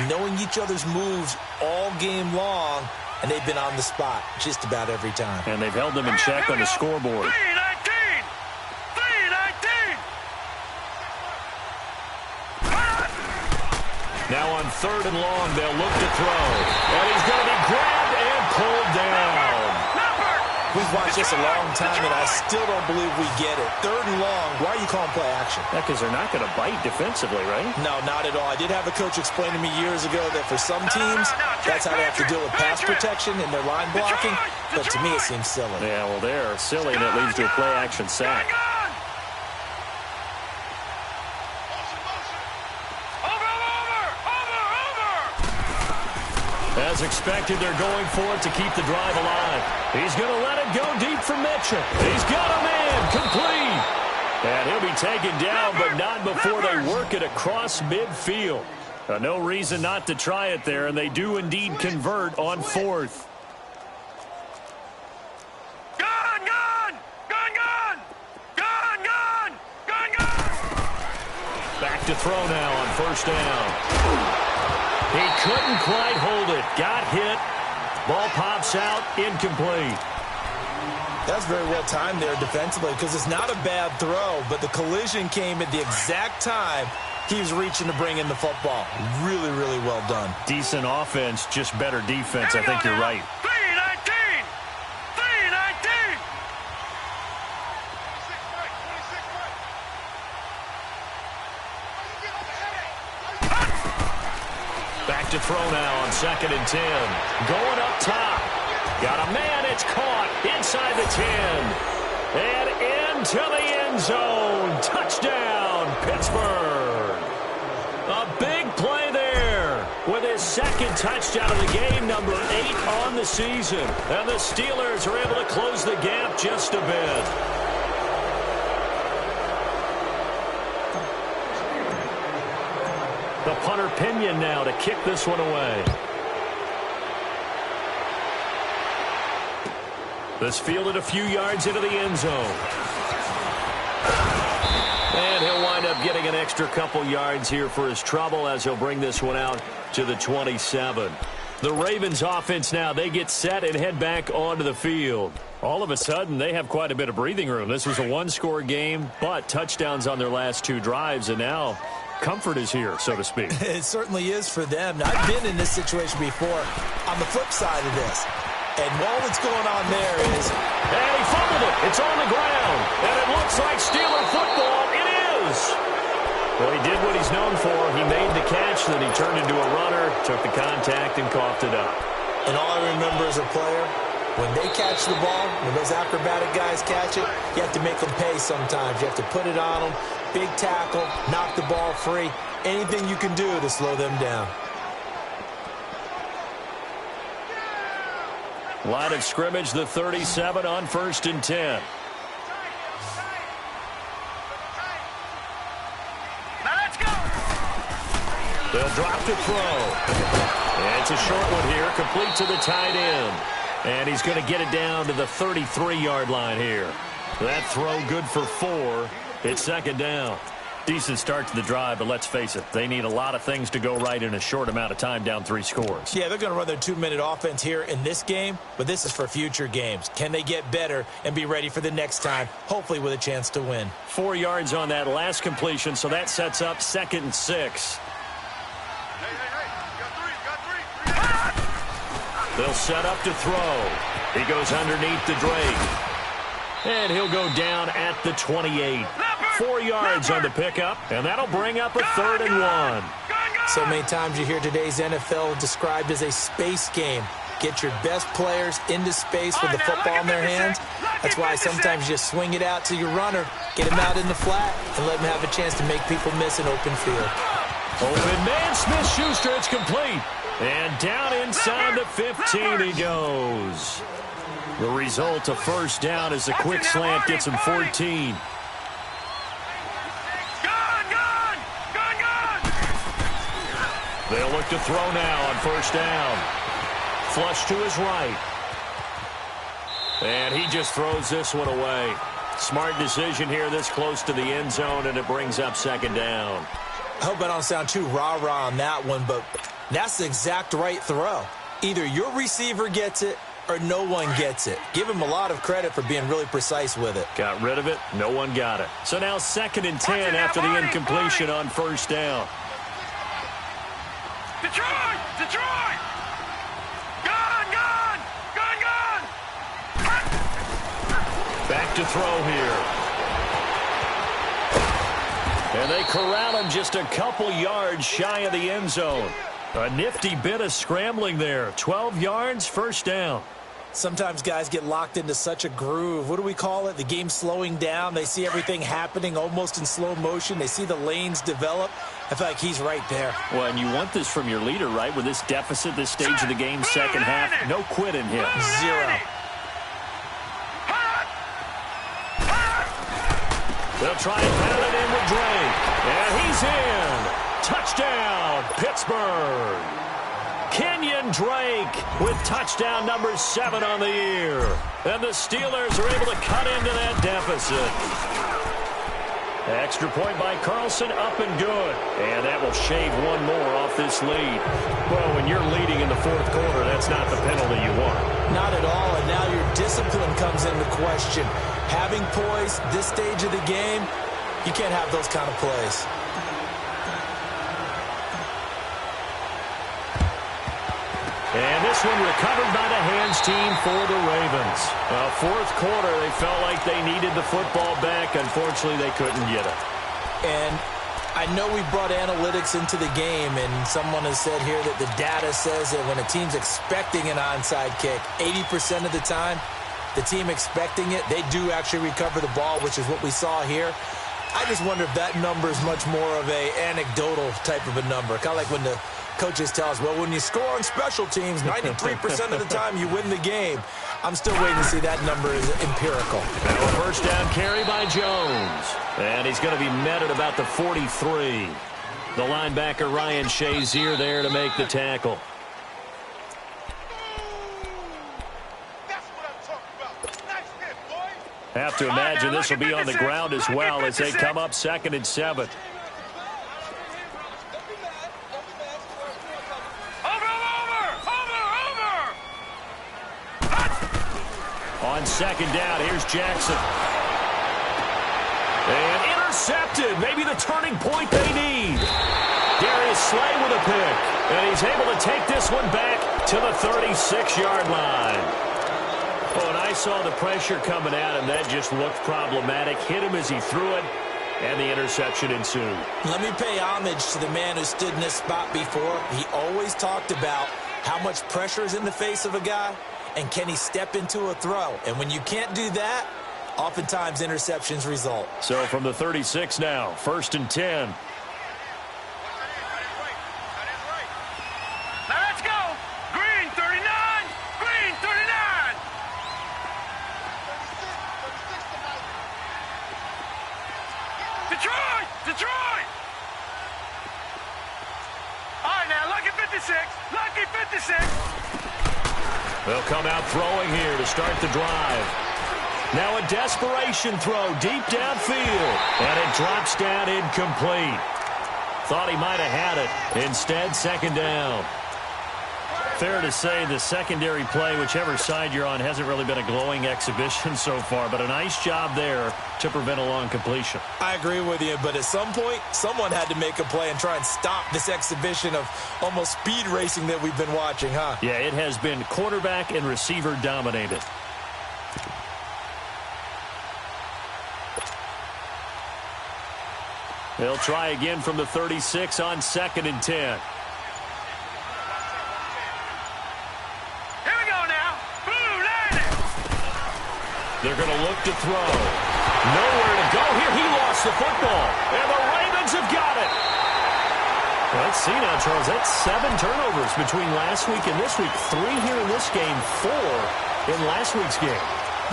knowing each other's moves all game long, and they've been on the spot just about every time. And they've held them in check on the scoreboard. 319! 319! Now on 3rd and long, they'll look to throw. And he's going to be grabbed and pulled down. We've watched this a long time, and I still don't believe we get it. 3rd and long, why are you calling play action? Yeah, because they're not going to bite defensively, right? No, not at all. I did have a coach explain to me years ago that for some teams, that's how they have to deal with pass protection and their line blocking. But to me, it seems silly. Yeah, well, they're silly, and it leads to a play-action sack. As expected, they're going for it to keep the drive alive. He's going to let it go deep for Mitchell. He's got a man complete. And he'll be taken down, but not before they work it across midfield. No reason not to try it there, and they do indeed convert on 4th. Gun, gun! Gun, gun! Gun, gun! Gun, gun! Back to throw now on 1st down. He couldn't quite hold it. Got hit. Ball pops out. Incomplete. That's very well timed there defensively because it's not a bad throw, but the collision came at the exact time he was reaching to bring in the football. Really, really well done. Decent offense, just better defense. I think you're right. 319! 319! Back to throw now on 2nd and 10. Going up top. Got a man. It's caught inside the 10. And into the end zone. Touchdown, Pittsburgh. A big play there with his 2nd touchdown of the game, number 8 on the season. And the Steelers are able to close the gap just a bit. The punter Pinion now to kick this one away. This fielded a few yards into the end zone. And he'll wind up getting an extra couple yards here for his trouble as he'll bring this one out to the 27. The Ravens offense now, they get set and head back onto the field. All of a sudden, they have quite a bit of breathing room. This was a one-score game, but touchdowns on their last 2 drives, and now comfort is here, so to speak. It certainly is for them. Now, I've been in this situation before on the flip side of this. And all that's going on there is... And he fumbled it. It's on the ground. And it looks like Steeler football. It is. Well, he did what he's known for. He made the catch, then he turned into a runner, took the contact, and coughed it up. And all I remember as a player, when they catch the ball, when those acrobatic guys catch it, you have to make them pay sometimes. You have to put it on them, big tackle, knock the ball free, anything you can do to slow them down. Line of scrimmage, the 37 on 1st and 10. Now let's go! They'll drop to throw. And it's a short one here, complete to the tight end. And he's going to get it down to the 33-yard line here. That throw good for 4. It's 2nd down. Decent start to the drive, but let's face it, they need a lot of things to go right in a short amount of time, down 3 scores. Yeah, they're going to run their 2-minute offense here in this game, but this is for future games. Can they get better and be ready for the next time, hopefully with a chance to win? 4 yards on that last completion, so that sets up 2nd and 6. They'll set up to throw. He goes underneath the Drake. And he'll go down at the 28. 4 yards on the pickup, and that'll bring up a 3rd and 1. So many times you hear today's NFL described as a space game. Get your best players into space with the football in their hands. That's why sometimes you just swing it out to your runner, get him out in the flat, and let him have a chance to make people miss an open field. Open man, Smith-Schuster, it's complete. And down inside the 15 he goes. The result, a 1st down as a quick slant gets him 14. They'll look to throw now on 1st down. Flush to his right. And he just throws this one away. Smart decision here this close to the end zone, and it brings up second down. I hope I don't sound too rah-rah on that one, but that's the exact right throw. Either your receiver gets it or no one gets it. Give him a lot of credit for being really precise with it. Got rid of it. No one got it. So now 2nd and 10 after the incompletion on first down. Detroit! Detroit! Gone! Gone! Gone! Gone! Back to throw here. And they corral him just a couple yards shy of the end zone. A nifty bit of scrambling there. 12 yards, first down. Sometimes guys get locked into such a groove. What do we call it? The game's slowing down. They see everything happening almost in slow motion. They see the lanes develop. I feel like he's right there. Well, and you want this from your leader, right? With this deficit, this stage of the game, second half, no quit in him. Zero. They'll try and pound it in with Drake. And he's in. Touchdown, Pittsburgh. Kenyon Drake with touchdown number 7 on the year. And the Steelers are able to cut into that deficit. Extra point by Carlson, up and good. And that will shave one more off this lead. Well, when you're leading in the 4th quarter, that's not the penalty you want. Not at all, and now your discipline comes into question. Having poise this stage of the game, you can't have those kind of plays. And this one recovered by the hands team for the Ravens. 4th quarter, they felt like they needed the football back. Unfortunately, they couldn't get it. And I know we brought analytics into the game, and someone has said here that the data says that when a team's expecting an onside kick, 80% of the time, the team expecting it, they do actually recover the ball, which is what we saw here. I just wonder if that number is much more of a anecdotal type of a number. Kind of like when the coaches tell us, well, when you score on special teams, 93% of the time you win the game. I'm still waiting to see that number is empirical. And a first down carry by Jones. And he's going to be met at about the 43. The linebacker, Ryan Shazier, there to make the tackle. Have to imagine this will be on the ground as well as they come up 2nd and 7. On 2nd down, here's Jackson. And intercepted. Maybe the turning point they need. Darius Slay with a pick. And he's able to take this one back to the 36-yard line. Oh, and I saw the pressure coming at him. That just looked problematic. Hit him as he threw it, and the interception ensued. Let me pay homage to the man who stood in this spot before. He always talked about how much pressure is in the face of a guy, and can he step into a throw. And when you can't do that, oftentimes interceptions result. So from the 36 now, 1st and 10. Detroit! All right, now, lucky 56. Lucky 56. They'll come out throwing here to start the drive. Now a desperation throw deep downfield. And it drops down incomplete. Thought he might have had it. Instead, 2nd down. Fair to say the secondary play, whichever side you're on, hasn't really been a glowing exhibition so far, but a nice job there to prevent a long completion. I agree with you, but at some point, someone had to make a play and try and stop this exhibition of almost speed racing that we've been watching, huh? Yeah, it has been quarterback and receiver dominated. They'll try again from the 36 on 2nd and 10. They're going to look to throw. Nowhere to go here. He lost the football. And the Ravens have got it. Let's see now, Charles. That's 7 turnovers between last week and this week. 3 here in this game, 4 in last week's game.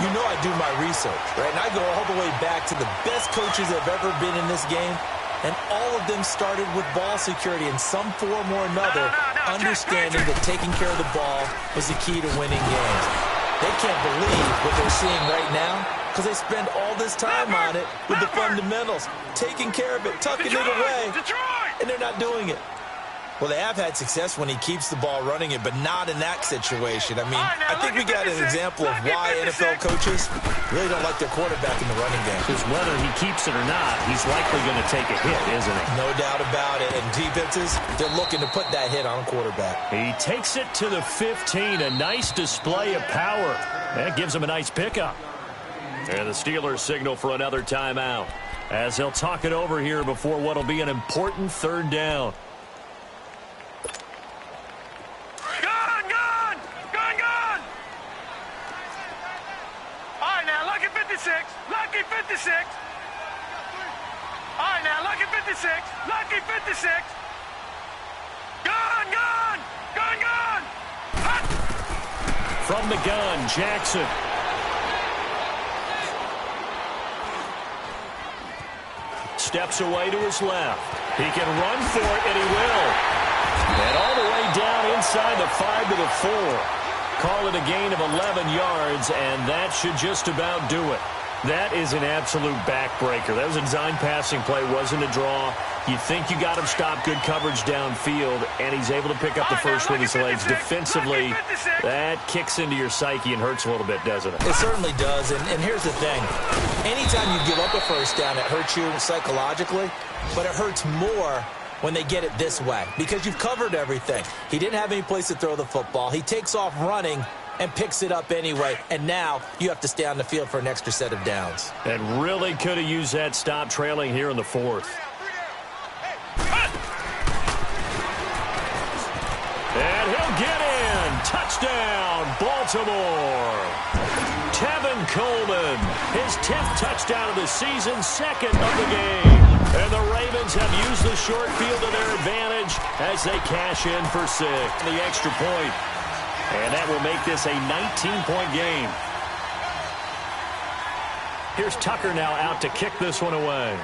You know I do my research, right? And I go all the way back to the best coaches that have ever been in this game. And all of them started with ball security in some form or another, understanding that taking care of the ball was the key to winning games. They can't believe what they're seeing right now because they spend all this time on it with the fundamentals, taking care of it, tucking it away, and they're not doing it. Well, they have had success when he keeps the ball running it, but not in that situation. I mean, I think we got an example of why NFL coaches really don't like their quarterback in the running game. Because whether he keeps it or not, he's likely going to take a hit, isn't he? No doubt about it. And defenses, they're looking to put that hit on a quarterback. He takes it to the 15. A nice display of power. That gives him a nice pickup. And the Steelers signal for another timeout as he'll talk it over here before what'll be an important third down. Lucky 56. All right, now, lucky 56. Lucky 56. Gun, gun. Gun, gun. Hut. From the gun, Jackson. Steps away to his left. He can run for it, and he will. And all the way down inside the 5 to the 4. Call it a gain of 11 yards, and that should just about do it. That is an absolute backbreaker. That was a design passing play, wasn't a draw. You think you got him stopped, good coverage downfield, and he's able to pick up the first with his legs. Defensively, that kicks into your psyche and hurts a little bit, doesn't it? It certainly does, and here's the thing. Anytime you give up a first down, it hurts you psychologically, but it hurts more when they get it this way because you've covered everything. He didn't have any place to throw the football. He takes off running and picks it up anyway, and now you have to stay on the field for an extra set of downs. And really could have used that stop trailing here in the 4th. And he'll get in. Touchdown, Baltimore. Tevin Coleman, his 10th touchdown of the season, second of the game. And the Ravens have used the short field to their advantage as they cash in for 6. The extra point. And that will make this a 19-point game. Here's Tucker now out to kick this one away.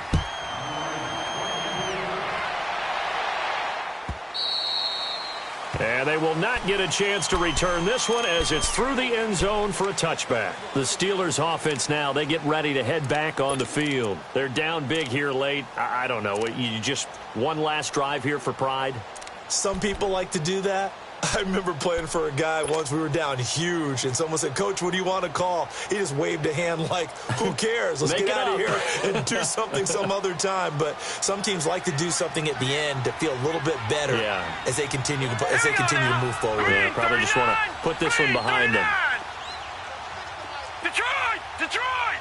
And they will not get a chance to return this one as it's through the end zone for a touchback. The Steelers offense now, they get ready to head back on the field. They're down big here late. I don't know. You just one last drive here for pride? Some people like to do that. I remember playing for a guy once. We were down huge, and someone said, "Coach, what do you want to call?" He just waved a hand like, who cares? Let's get out of here and do something some other time. But some teams like to do something at the end to feel a little bit better as they continue to move forward. Yeah, probably just want to put this one behind them. Detroit! Detroit!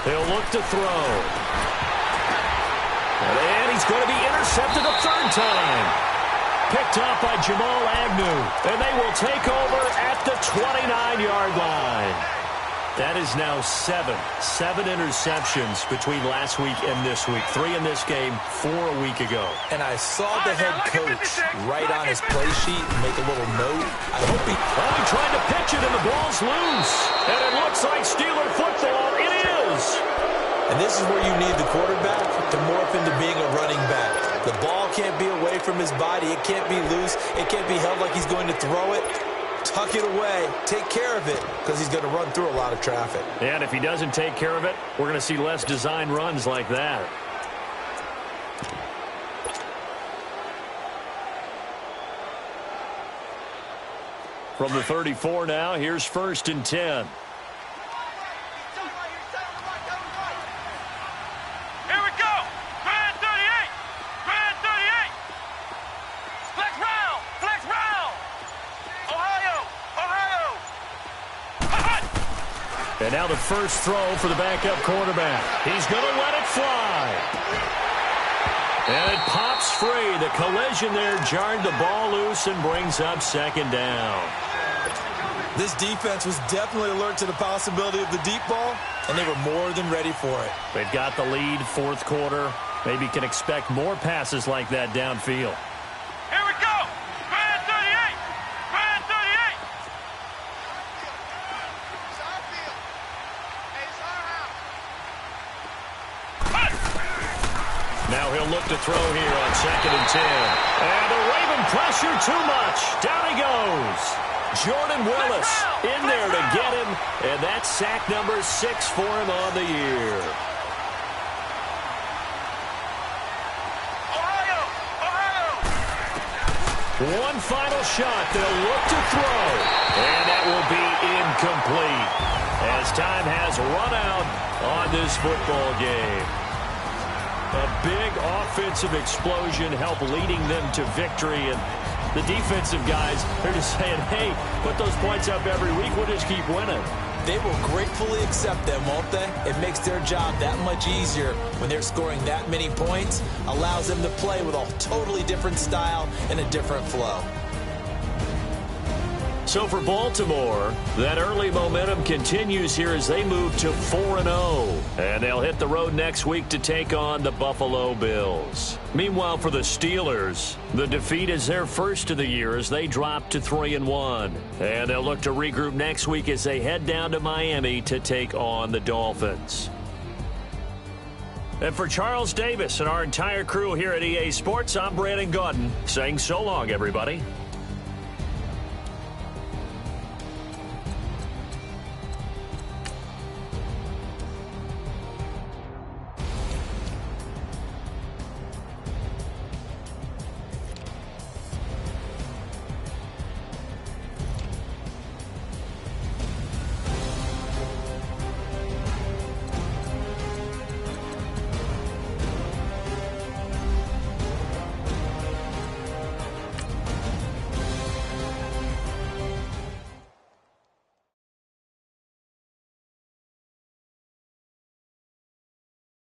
He'll look to throw. And he's going to be intercepted a third time. Picked off by Jamal Agnew. And they will take over at the 29-yard line. That is now 7 interceptions between last week and this week. 3 in this game, 4 a week ago. And I saw the head coach write on his play sheet and make a little note. I hope he tried to pitch it and the ball's loose. And it looks like Steeler football. It is. And this is where you need the quarterback to morph into being a running back. The ball can't be away from his body. It can't be loose. It can't be held like he's going to throw it. Tuck it away. Take care of it because he's going to run through a lot of traffic. And if he doesn't take care of it, we're going to see less design runs like that. From the 34 now, here's 1st and 10. And now the first throw for the backup quarterback. He's going to let it fly. And it pops free. The collision there jarred the ball loose and brings up 2nd down. This defense was definitely alert to the possibility of the deep ball, and they were more than ready for it. They've got the lead, 4th quarter. Maybe can expect more passes like that downfield. Here we go. Grand 38. Grand 38. Now he'll look to throw here on 2nd and 10. And the Raven pressure too much. Down he goes. Jordan Willis in there to get him. And that's sack number 6 for him on the year. One final shot. They'll look to throw. And that will be incomplete as time has run out on this football game. A big offensive explosion helped leading them to victory. And the defensive guys, they're just saying, hey, put those points up every week. We'll just keep winning. They will gratefully accept them, won't they? It makes their job that much easier when they're scoring that many points. Allows them to play with a totally different style and a different flow. So for Baltimore, that early momentum continues here as they move to 4-0. And they'll hit the road next week to take on the Buffalo Bills. Meanwhile, for the Steelers, the defeat is their first of the year as they drop to 3-1. And they'll look to regroup next week as they head down to Miami to take on the Dolphins. And for Charles Davis and our entire crew here at EA Sports, I'm Brandon Gaudin saying so long, everybody.